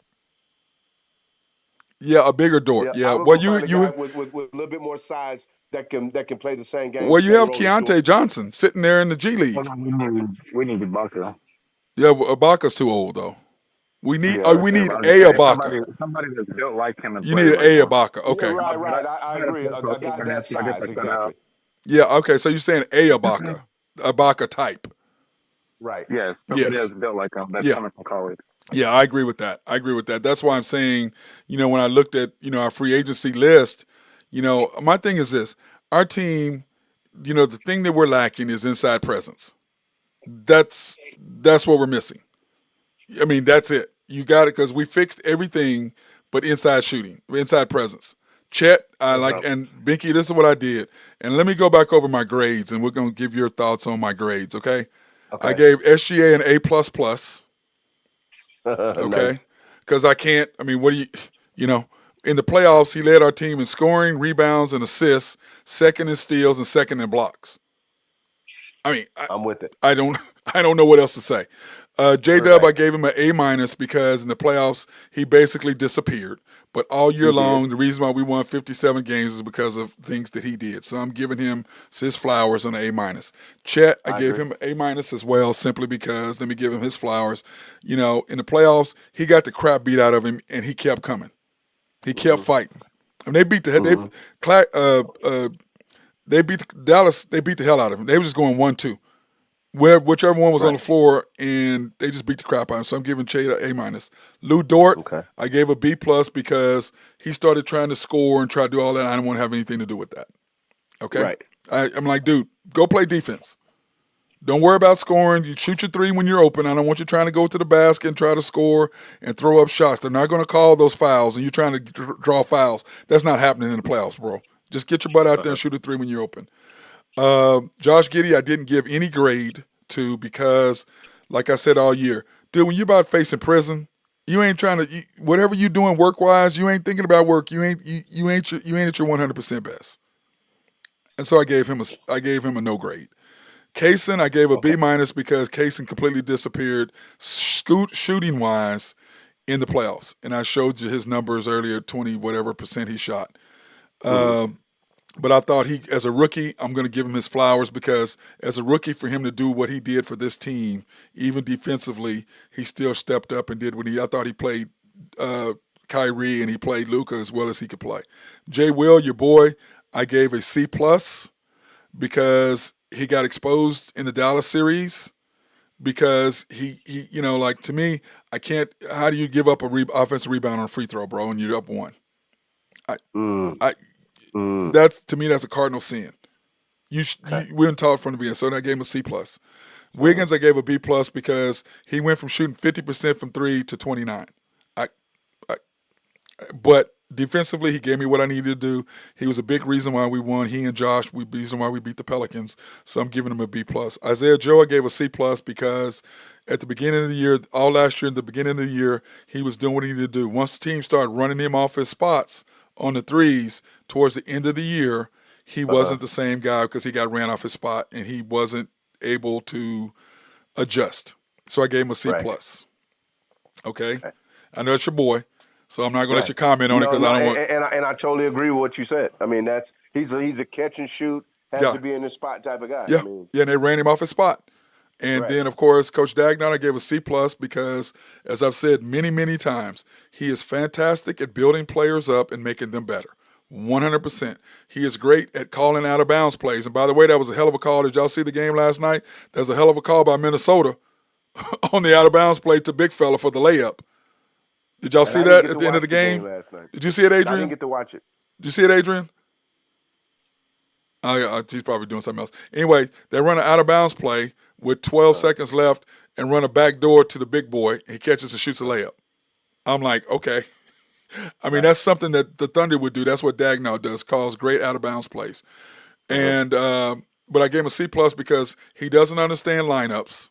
Yeah, a bigger Dort. Yeah. I Yeah. would Well, go you find a guy you with a little bit more size that can play the same game, well the you same have role as Dort. Keontae Johnson sitting there in the G Hold League. on, we need Ibaka. Yeah, well, Ibaka's too old though. We need Yeah, we need I'm just a saying Ibaka. somebody that's built like him and You play need like a him. Ibaka. Yeah. Okay. Right. But Right. I I had a agree. post A guy on that that, so I guess size. I cut out. Exactly. Yeah. Okay. So you're saying a Ibaka, Ibaka type. Right. Yes, somebody Yes. that's built like him that's Yeah. coming from college. Yeah. I agree with that. I agree with that. That's why I'm saying, when I looked at our free agency list, my thing is this: our team, the thing that we're lacking is inside presence. That's what we're missing. I mean, that's it. You got it because we fixed everything but inside shooting, inside presence. Chet, I like, and Binky, this is what I did. And let me go back over my grades, and we're going to give your thoughts on my grades, okay? I Okay. gave SGA an A++, plus plus, Nice. okay? Because I can't, I mean, what do in the playoffs, he led our team in scoring, rebounds, and assists, second in steals, and second in blocks. I mean, I'm with it. I don't I don't know what else to say. J Dub, I Right. gave him an A minus because in the playoffs he basically disappeared. But all year He did. long, the reason why we won 57 games is because of things that he did. So I'm giving him his flowers on an A minus. Chet, I gave agree. him an A minus as well, simply because let me give him his flowers. In the playoffs, he got the crap beat out of him, and he kept coming. He kept fighting. I mean, they beat they beat Dallas. They beat the hell out of him. They were just going 1-2. Whichever one was on the Right. floor, and they just beat the crap out of him. So I'm giving Chad an A minus. Lou Dort, Okay. I gave a B plus because he started trying to score and try to do all that. I didn't want to have anything to do with that. Okay, Right. I'm like, dude, go play defense. Don't worry about scoring. You shoot your three when you're open. I don't want you trying to go to the basket and try to score and throw up shots. They're not going to call those fouls, and you're trying to draw fouls. That's not happening in the playoffs, bro. Just get your butt out there and shoot a three when you're open. Josh Giddey, I didn't give any grade to because, like I said all year, dude, when you're about facing prison, you ain't trying to whatever you doing work wise, you ain't thinking about work. You ain't at your 100% best. And so I gave him a no grade. Kaysen, I gave a B minus because Kaysen completely disappeared shooting wise in the playoffs, and I showed you his numbers earlier, 20 whatever percent he shot. But I thought as a rookie, I'm going to give him his flowers because as a rookie, for him to do what he did for this team, even defensively, he still stepped up and did what I thought he played Kyrie and he played Luka as well as he could play. Jay Will, your boy, I gave a C plus because he got exposed in the Dallas series because he like to me, I can't, how do you give up a offensive rebound on a free throw, bro, and you're up one? That's to me, that's a cardinal sin. We weren't taught from the beginning, so I gave him a C plus. Wiggins, I gave a B plus because he went from shooting 50% from three to 29. But defensively, he gave me what I needed to do. He was a big reason why we won. He and Josh, reason why we beat the Pelicans. So I'm giving him a B plus. Isaiah Joe, I gave a C plus because at the beginning of the year, all last year, in the beginning of the year, he was doing what he needed to do. Once the team started running him off his spots on the threes towards the end of the year, he wasn't the same guy because he got ran off his spot and he wasn't able to adjust. So I gave him a C plus. Okay? I know it's your boy, so I'm not going to let you comment on it because I don't want. And I totally agree with what you said. I mean, he's a catch and shoot, has to be in the spot type of guy. Yeah, I mean, and they ran him off his spot. And then, of course, Coach Dagnon, I gave a C plus because, as I've said many, many times, he is fantastic at building players up and making them better. 100%. He is great at calling out of bounds plays. And by the way, that was a hell of a call. Did y'all see the game last night? There's a hell of a call by Minnesota on the out of bounds play to Big Fella for the layup. Did y'all see that at the end of the game? last night. Did you see it, Adrian? I didn't get to watch it. Did you see it, Adrian? He's probably doing something else. Anyway, they run an out of bounds play with 12 seconds left and run a back door to the big boy. He catches and shoots a layup. I'm like, okay. I mean, that's something that the Thunder would do. That's what Dagnall does, calls great out of bounds plays. And but I gave him a C plus because he doesn't understand lineups,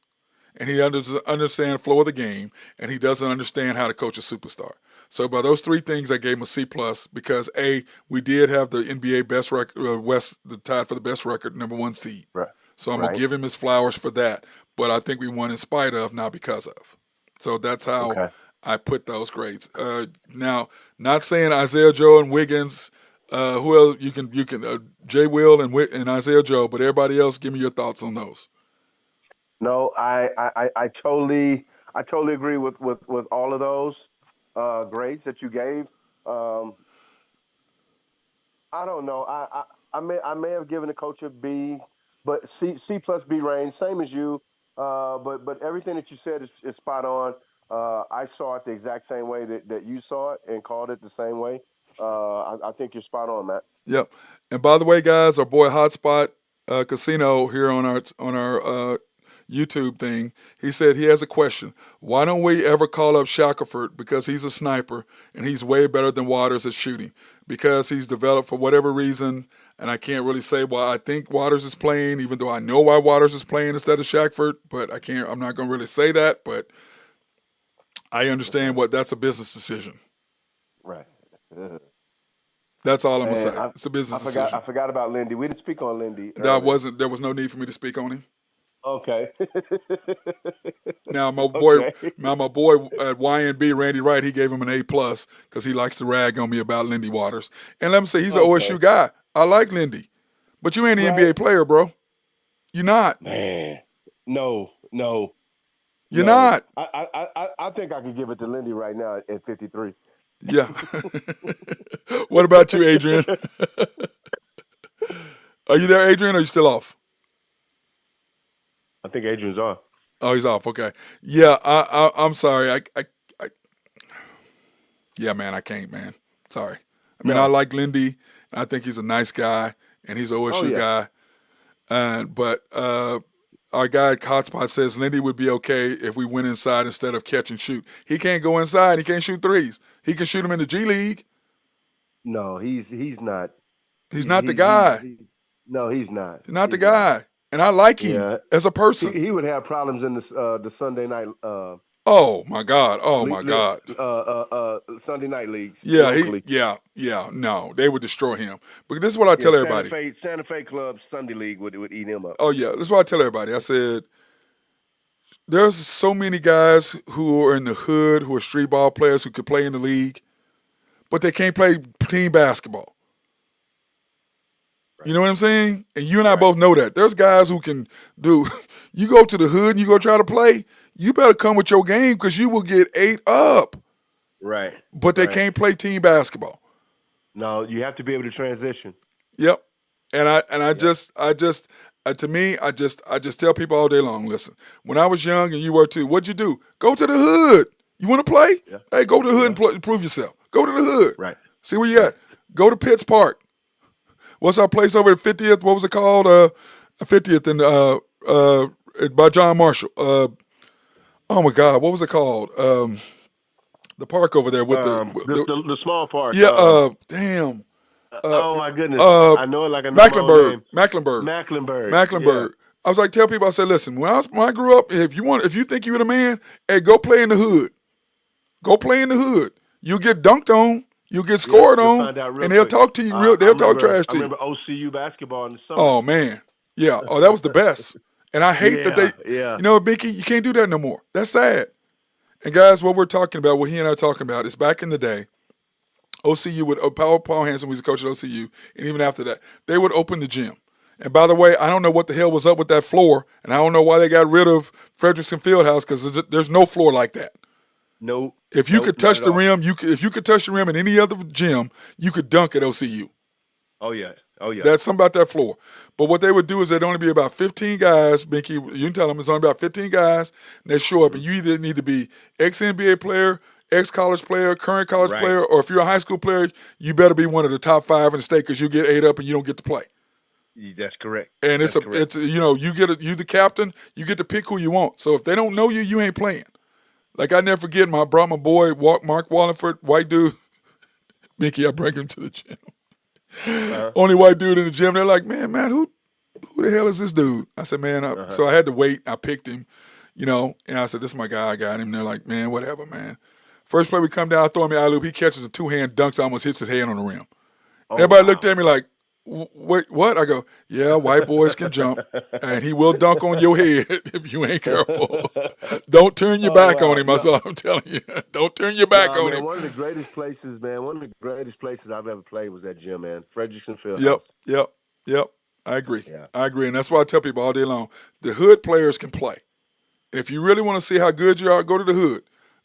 and he understand the flow of the game, and he doesn't understand how to coach a superstar. So by those three things, I gave him a C plus because A, we did have the NBA best record, West tied for the best record, #1 seed. Right. So I'm gonna give him his flowers for that. But I think we won in spite of, not because of. So that's how I put those grades. Now, not saying Isaiah Joe and Wiggins. Who else you can Jay Will and Isaiah Joe, but everybody else, give me your thoughts on those. No, I totally agree with all of those grades that you gave. I don't know. I may have given the coach a B, but C plus B range, same as you. But everything that you said is spot on. I saw it the exact same way that you saw it and called it the same way. I think you're spot on, Matt. Yep. And by the way, guys, our boy Hotspot Casino here on our YouTube thing, he said he has a question. Why don't we ever call up Shackelford because he's a sniper and he's way better than Waters at shooting? Because he's developed for whatever reason, and I can't really say why I think Waters is playing, even though I know why Waters is playing instead of Shackford, but I'm not going to really say that, but I understand that's a business decision. Right. That's all I'm going to say. It's a business decision. I forgot about Lindy. We didn't speak on Lindy. There was no need for me to speak on him. Okay. Now my boy at YNB, Randy Wright, he gave him an A+ because he likes to rag on me about Lindy Waters. And let me say, he's an OSU guy. I like Lindy, but you ain't an NBA player, bro. You're not. Man, no. You're not. I think I could give it to Lindy right now at 53. Yeah. What about you, Adrian? Are you there, Adrian, or are you still off? I think Adrian's off. Oh, he's off. Okay. Yeah, I'm sorry. Yeah, man, I can't, man. Sorry. I mean, I like Lindy. I think he's a nice guy, and he's an OSU guy. But our guy at Hotspot says Lindy would be okay if we went inside instead of catch and shoot. He can't go inside. He can't shoot threes. He can shoot them in the G League. No, he's not. He's not the guy. No, he's not. He's not the guy. And I like him as a person. He would have problems in the Sunday night. Oh my God! Oh my God! Sunday night leagues. Yeah. No, they would destroy him. But this is what I tell everybody. Santa Fe Club Sunday League would eat him up. Oh yeah, this is what I tell everybody. I said, there's so many guys who are in the hood, who are street ball players, who could play in the league, but they can't play team basketball. You know what I'm saying? And you and I both know that. There's guys who can do – you go to the hood and you go try to play, you better come with your game because you will get ate up. Right. But they can't play team basketball. No, you have to be able to transition. Yep. And I just tell people all day long, listen, when I was young and you were too, what'd you do? Go to the hood. You want to play? Yeah. Hey, go to the hood and prove yourself. Go to the hood. Right. See where you at. Go to Pitts Park. What's our place over at 50th? What was it called? 50th and by John Marshall. Oh my God, what was it called? The park over there with the small park. Yeah. Damn. Oh my goodness. I know it like a Mecklenburg. Yeah. I was like, tell people. I said, listen, when I grew up, if you think you're the man, hey, go play in the hood. Go play in the hood. You get dunked on. You get scored on, and they'll talk to you they'll talk trash to you. I remember OCU basketball in the summer. Oh man, yeah. Oh, that was the best. And I hate that they. Yeah. You know, Binky, you can't do that no more. That's sad. And guys, what we're talking about, what he and I are talking about, is back in the day, OCU would Paul Hansen was the coach at OCU, and even after that, they would open the gym. And by the way, I don't know what the hell was up with that floor, and I don't know why they got rid of Frederickson Fieldhouse because there's no floor like that. Nope. If you could touch the rim, if you could touch the rim in any other gym, you could dunk at OCU. Oh yeah. That's something about that floor. But what they would do is there'd only be about 15 guys. Binky, you can tell them it's only about 15 guys. And they show up, and you either need to be ex-NBA player, ex-college player, current college player, or if you're a high school player, you better be one of the top 5 in the state because you get ate up and you don't get to play. That's correct. And it's you the captain, you get to pick who you want. So if they don't know you, you ain't playing. Like, I never forget, I brought my boy, Mark Wallingford, white dude. Mickey, I bring him to the gym. Only white dude in the gym. They're like, man, who the hell is this dude? I said, man, so I had to wait. I picked him. And I said, this is my guy. I got him. And they're like, man, whatever, man. First play we come down, I throw him the alley-oop. He catches a two-hand dunks, almost hits his head on the rim. Oh, Everybody wow. looked at me like, wait, what? I go, yeah, white boys can jump, and he will dunk on your head if you ain't careful. Don't turn your back on him. That's all I'm telling you. Don't turn your back on him. One of the greatest places, man. One of the greatest places I've ever played was that gym, man. Frederickson Yep, Fieldhouse. yep. I agree. Yeah. I agree, and that's why I tell people all day long: the hood players can play. And if you really want to see how good you are, go to the hood.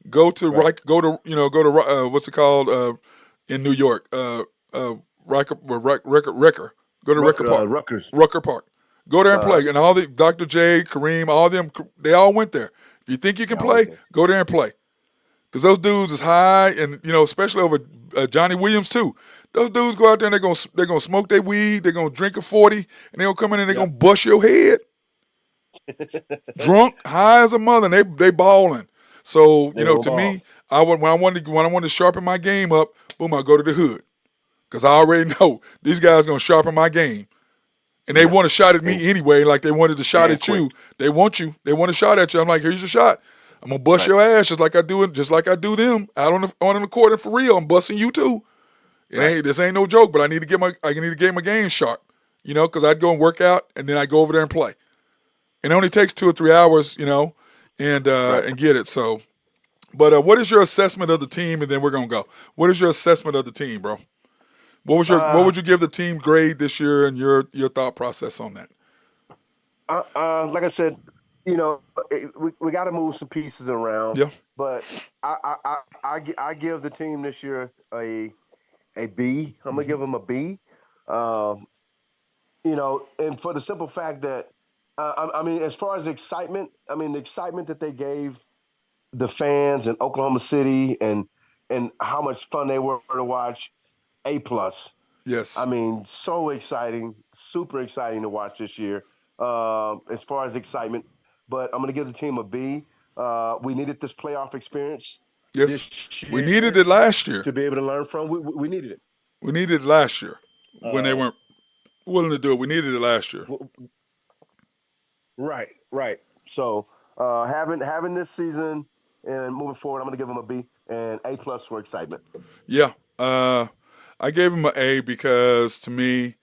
Go to what's it called in New York? Riker. Go to Ricker Park. Rutgers. Rucker Park. Go there and play. And all the Dr. J, Kareem, all them, they all went there. If you think you can play, go there and play. Because those dudes is high, and especially over Johnny Williams too. Those dudes go out there and they're gonna smoke their weed, they're gonna drink a 40, and they're gonna come in and they're gonna bust your head. Drunk, high as a mother, and they balling. So to me, when I wanted to sharpen my game up, boom, I go to the hood, because I already know these guys gonna sharpen my game, and they want a shot at me anyway, like they wanted a shot at you. They want a shot at you. I'm like, here's your shot. I'm gonna bust your ass just like I do them out on the court, and for real, I'm busting you too. This ain't no joke, but I need to get my game sharp, because I'd go and work out, and then I go over there and play. It only takes 2 or 3 hours, and get it. So, but what is your assessment of the team? And then we're gonna go. What is your assessment of the team, bro? What would you give the team grade this year, and your thought process on that? Like I said, we got to move some pieces around. Yeah. But I give the team this year a B. I'm gonna give them a B. And for the simple fact that as far as excitement, the excitement that they gave the fans in Oklahoma City and how much fun they were to watch, A+. Yes. So exciting, super exciting to watch this year. As far as excitement, but I'm going to give the team a B. We needed this playoff experience. Yes, we needed it last year to be able to learn from. We needed it. We needed it last year when they weren't willing to do it. We needed it last year. Right. So having this season and moving forward, I'm going to give them a B and A+ for excitement. Yeah, I gave them an A because to me,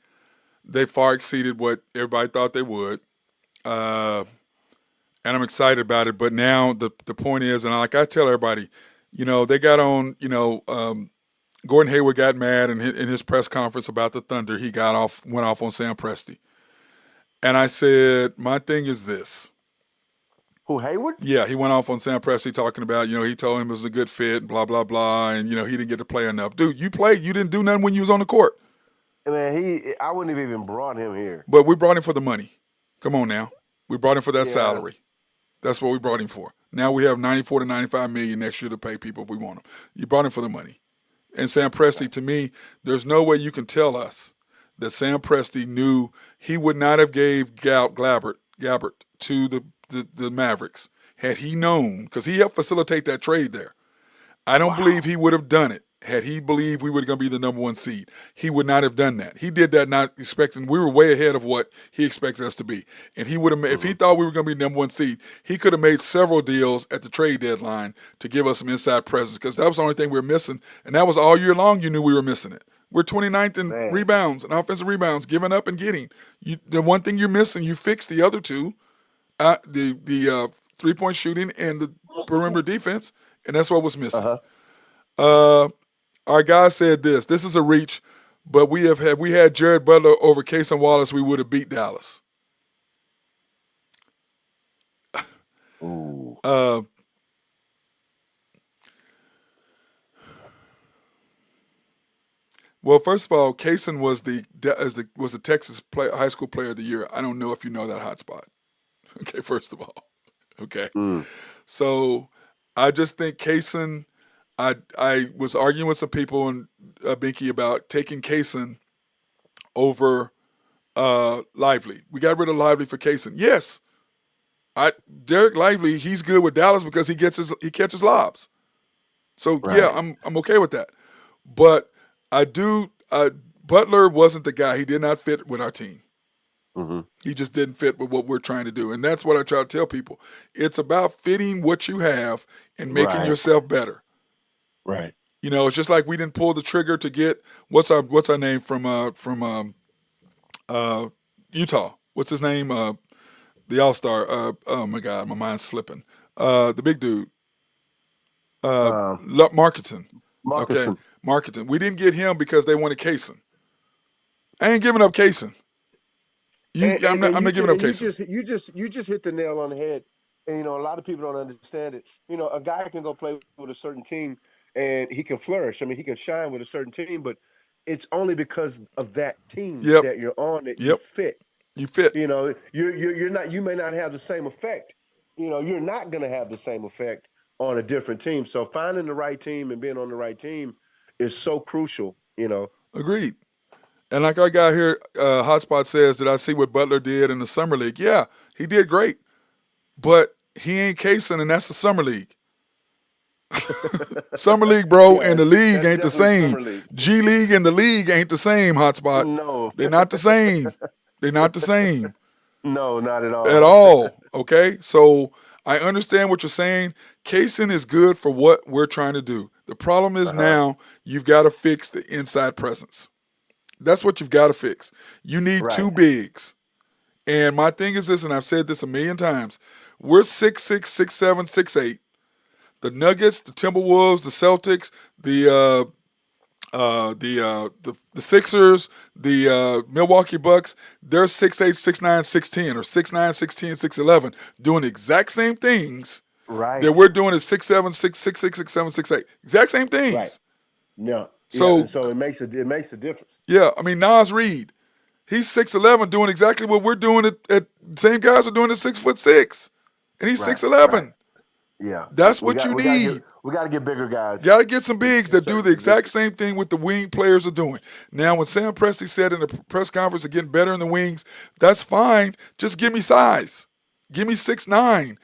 they far exceeded what everybody thought they would. And I'm excited about it. But now the point is, and like I tell everybody, they got on, Gordon Hayward got mad in his press conference about the Thunder. He went off on Sam Presti. And I said, my thing is this. Who, Hayward? Yeah, he went off on Sam Presti talking about, he told him it was a good fit, blah, blah, blah, and, he didn't get to play enough. Dude, you played. You didn't do nothing when you was on the court. Man, I wouldn't have even brought him here. But we brought him for the money. Come on now. We brought him for that salary. That's what we brought him for. Now we have $94 to $95 million next year to pay people if we want them. You brought him for the money. And Sam Presti, to me, there's no way you can tell us that Sam Presti knew he would not have gave Gabbert to the Mavericks had he known, because he helped facilitate that trade there. I don't believe he would have done it had he believed we were going to be the number 1 seed. He would not have done that. He did that not expecting. We were way ahead of what he expected us to be. And he would have, if he thought we were going to be number 1 seed, he could have made several deals at the trade deadline to give us some inside presence, because that was the only thing we were missing. And that was all year long. You knew we were missing it. We're 29th in rebounds and offensive rebounds, giving up and getting. The one thing you're missing, you fixed the other two, the 3-point shooting and the perimeter defense, and that's what was missing. Our guy said this is a reach, but we had Jared Butler over Case and Wallace, we would have beat Dallas. Ooh. Well, first of all, Kaysen was the Texas high school player of the year. I don't know if you know that hotspot. Okay, first of all. Okay. So I just think Kaysen, I was arguing with some people in Binky about taking Kaysen over Lively. We got rid of Lively for Kaysen. Yes. Derek Lively, he's good with Dallas because he catches lobs. So yeah, I'm okay with that. But Butler wasn't the guy. He did not fit with our team. Mm-hmm. He just didn't fit with what we're trying to do. And that's what I try to tell people. It's about fitting what you have and making Right. yourself better. Right. It's just like we didn't pull the trigger to get what's our name from Utah. What's his name? The All-Star. Oh my God, my mind's slipping. The big dude. Um, Marketing. Okay. Marcusson. Marketing. We didn't get him because they wanted Kaysen. I ain't giving up Kaysen. I'm And not giving up Kaysen. you just hit the nail on the head. And a lot of people don't understand it. A guy can go play with a certain team and he can flourish. I mean, he can shine with a certain team, but it's only because of that team Yep. that you're on that you Yep. fit. You fit. You're not. You may not have the same effect. You're not going to have the same effect on a different team. So finding the right team and being on the right team is so crucial. Agreed. And like our guy here, Hotspot says, did I see what Butler did in the summer league? Yeah, he did great, but he ain't Kaysen, and that's the summer league. Summer league, bro, Yeah, and the league that's ain't the definitely same. summer league. G League and the league ain't the same, Hotspot. No, They're not the same. They're not the same no, not at at all. all. Okay, so I understand what you're saying. Kaysen is good for what we're trying to do. The problem is Uh-huh. now you've got to fix the inside presence. That's what you've got to fix. You need Right. two bigs. And my thing is this, and I've said this a million times. We're 6'6", 6'7", 6'8". The Nuggets, the Timberwolves, the Celtics, the Sixers, the Milwaukee Bucks, they're 6'8", 6'9", 6'10", or 6'9", 6'10", 6'11", doing the exact same things Right. that we're doing at 6'7", 6'6", 6'7", 6'8". Exact same things. Right. No. Yeah, So, and so it makes a difference. yeah, I mean, Nas Reed, he's 6'11", doing exactly what we're doing at same guys are doing at 6'6", and he's Right. 6'11". Right. Yeah. That's what you need. We got to get bigger guys. Got to get some bigs in that do certain the exact positions. same thing what the wing players are doing. Now, when Sam Presti said in the press conference of getting better in the wings, that's fine. Just give me size. Give me 6'9".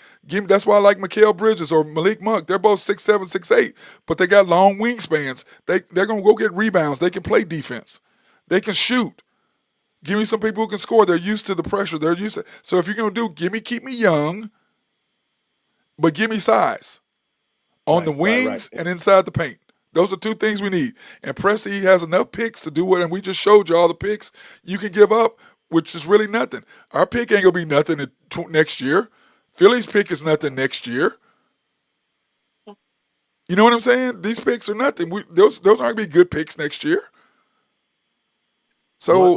That's why I like Mikal Bridges or Malik Monk. They're both 6'7", 6'8", but they got long wingspans. They're going to go get rebounds. They can play defense. They can shoot. Give me some people who can score. They're used to the pressure. They're used to. So if you're going to do, keep me young, but give me size on the wings and inside the paint. Those are two things we need. And Presti has enough picks to do it, and we just showed you all the picks you can give up, which is really nothing. Our pick ain't going to be nothing next year. Philly's pick is nothing next year. You know what I'm saying? These picks are nothing. Those aren't going to be good picks next year. So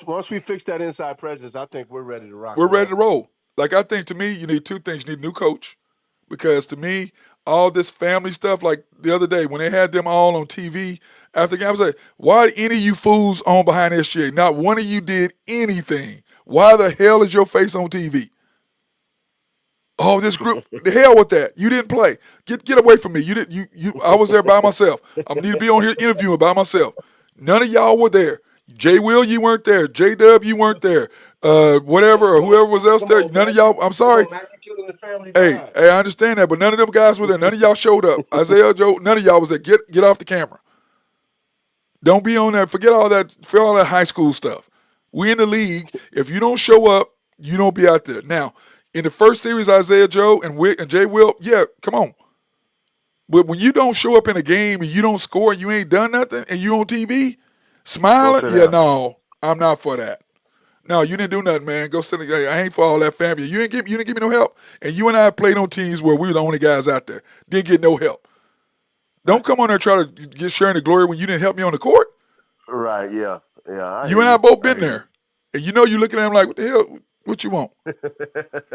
once we fix that inside presence, I think we're ready to rock. we're ready to roll. Like, I think to me, you need two things. You need a new coach. Because to me, all this family stuff, like the other day when they had them all on TV after the game, I was like, why are any of you fools on behind SGA? Not one of you did anything. Why the hell is your face on TV? Oh, this group, the hell with that. You didn't play. Get away from me. You didn't. I was there by myself. I need to be on here interviewing by myself. None of y'all were there. J. Will, you weren't there. J. Dub, you weren't there. Whatever or whoever was else there. None of y'all. I'm sorry. Hey, I understand that, but none of them guys were there. None of y'all showed up. Isaiah, Joe, none of y'all was there. Get off the camera. Don't be on there. Forget all that high school stuff. We in the league. If you don't show up, you don't be out there. Now, in the first series, Isaiah Joe and Jay Will, yeah, come on. But when you don't show up in a game and you don't score and you ain't done nothing and you on TV smiling, yeah, no, I'm not for that. No, you didn't do nothing, man. Go sit. I ain't for all that family. You didn't give me no help. And you and I played on teams where we were the only guys out there. Didn't get no help. Don't come on there and try to get sharing the glory when you didn't help me on the court. Right, yeah. You and I both been there. And you're looking at him like, what the hell? What you want?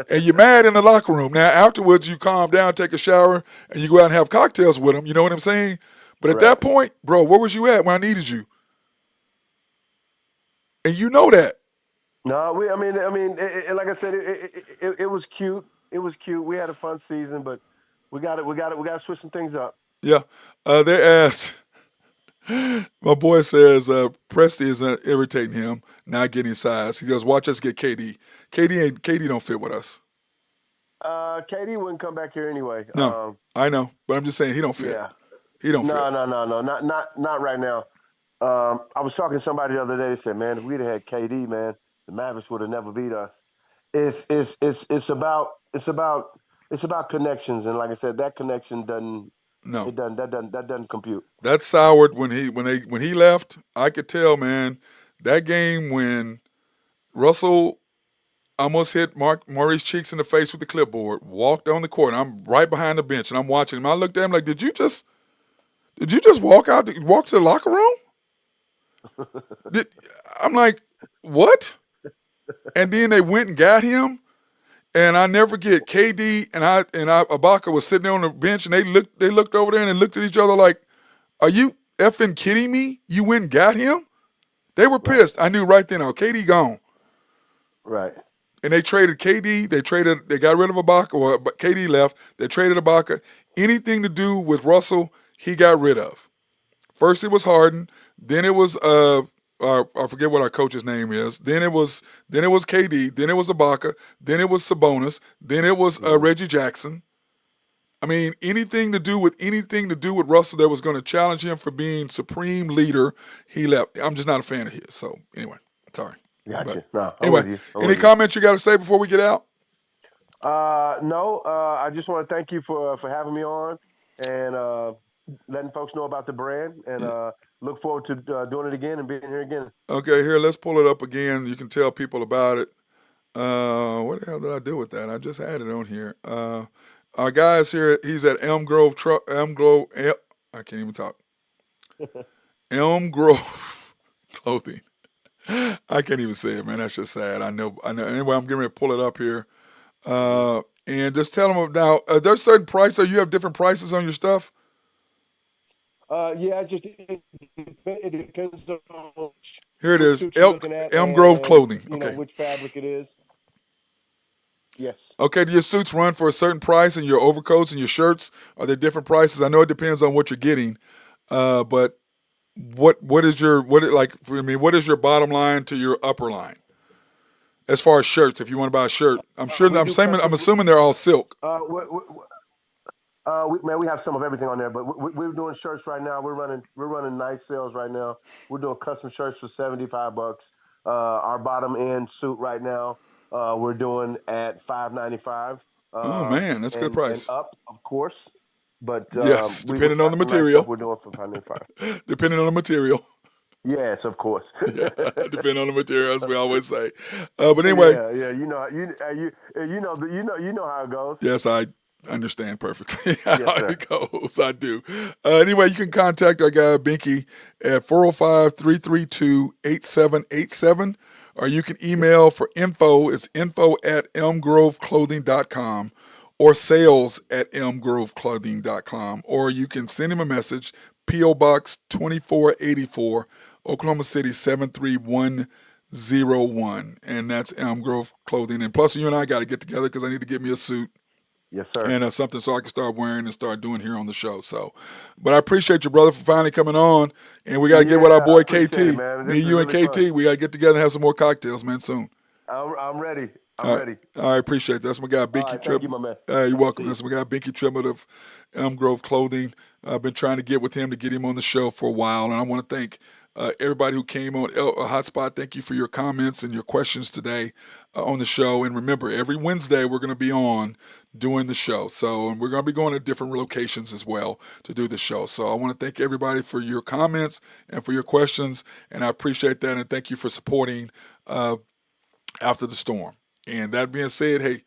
And you're mad in the locker room. Now, afterwards, you calm down, take a shower, and you go out and have cocktails with them. You know what I'm saying? But at that point, bro, where was you at when I needed you? And you know that. No, like I said, it was cute. It was cute. We had a fun season, but we got to switch some things up. Yeah. They asked, my boy says, Presti is irritating him, not getting size. He goes, watch us get KD. KD don't fit with us. KD wouldn't come back here anyway. No, I know, but I'm just saying he don't fit. Yeah. He don't fit. No, not right now. I was talking to somebody the other day. They said, man, if we'd have had KD, man, the Mavericks would have never beat us. It's about connections, and like I said, that connection doesn't No, it doesn't that doesn't compute. that soured when he left. I could tell, man, that game when Russell almost hit Maurice Cheeks in the face with the clipboard, walked on the court. And I'm right behind the bench and I'm watching him. I looked at him like, did you just walk to the locker room? I'm like, what? And then they went and got him. And I never forget KD and Ibaka was sitting there on the bench and they looked over there and they looked at each other like, are you effing kidding me? You went and got him? They were pissed. I knew right then, oh, KD gone. Right. And they traded KD. They got rid of Ibaka, but KD left. They traded Ibaka. Anything to do with Russell, he got rid of. First it was Harden. Then it was I forget what our coach's name is. Then it was KD. Then it was Ibaka. Then it was Sabonis. Then it was Reggie Jackson. I mean, anything to do with Russell that was going to challenge him for being supreme leader, he left. I'm just not a fan of his. So anyway, sorry. Gotcha. But, No, anyway, any comments you got to say before we get out? No. I just want to thank you for having me on and letting folks know about the brand, and look forward to doing it again and being here again. Okay, here, let's pull it up again. You can tell people about it. What the hell did I do with that? I just had it on here. Our guy's here. He's at Elm Grove. I can't even talk. Elm Grove Clothing. I can't even say it, man. That's just sad. I know. Anyway, I'm getting ready to pull it up here. And just tell them now, there's certain prices. You have different prices on your stuff? Yeah, it depends on here it is. Elm Grove Grove Clothing. Okay. Which fabric it is. Yes. Okay, do your suits run for a certain price and your overcoats and your shirts? Are there different prices? I know it depends on what you're getting. But what is your bottom line to your upper line? As far as shirts, if you want to buy a shirt. I'm assuming they're all silk. We have some of everything on there, but we're doing shirts right now. We're running nice sales right now. We're doing custom shirts for $75. Our bottom end suit right now, we're doing at $5.95. Oh man, that's a good price. And up, of course, but yes, depending on the material. We're doing for $5.95. Depending on the material. Yes, of course. Yeah, depending on the material, as we always say. But anyway, yeah, you know how it goes. Yes, I understand perfectly Yes, how sir. it goes. I do. Anyway, you can contact our guy Binky at 405-332-8787, or you can email for info. It's info@elmgroveclothing.com or sales@elmgroveclothing.com, or you can send him a message, P.O. Box 2484, Oklahoma City 73101, and that's Elm Grove Clothing. And plus, you and I got to get together because I need to get me a suit. Yes, sir. And something so I can start wearing and start doing here on the show. So, but I appreciate you, brother, for finally coming on. And we got to get with our boy KT. It, man. Me, you, and KT, fun. We got to get together and have some more cocktails, man, soon. I'm ready. All ready. All right, appreciate that. That's my guy, Binky Right, Tripp. thank you, my man. You're welcome. That's my guy, Binky Tripp of Elm Grove Clothing. I've been trying to get with him to get him on the show for a while, and I want to thank everybody who came on Hotspot. Thank you for your comments and your questions today on the show. And remember, every Wednesday we're going to be on doing the show. So, and we're going to be going to different locations as well to do the show. So I want to thank everybody for your comments and for your questions, and I appreciate that. And thank you for supporting After the Storm. And that being said, hey,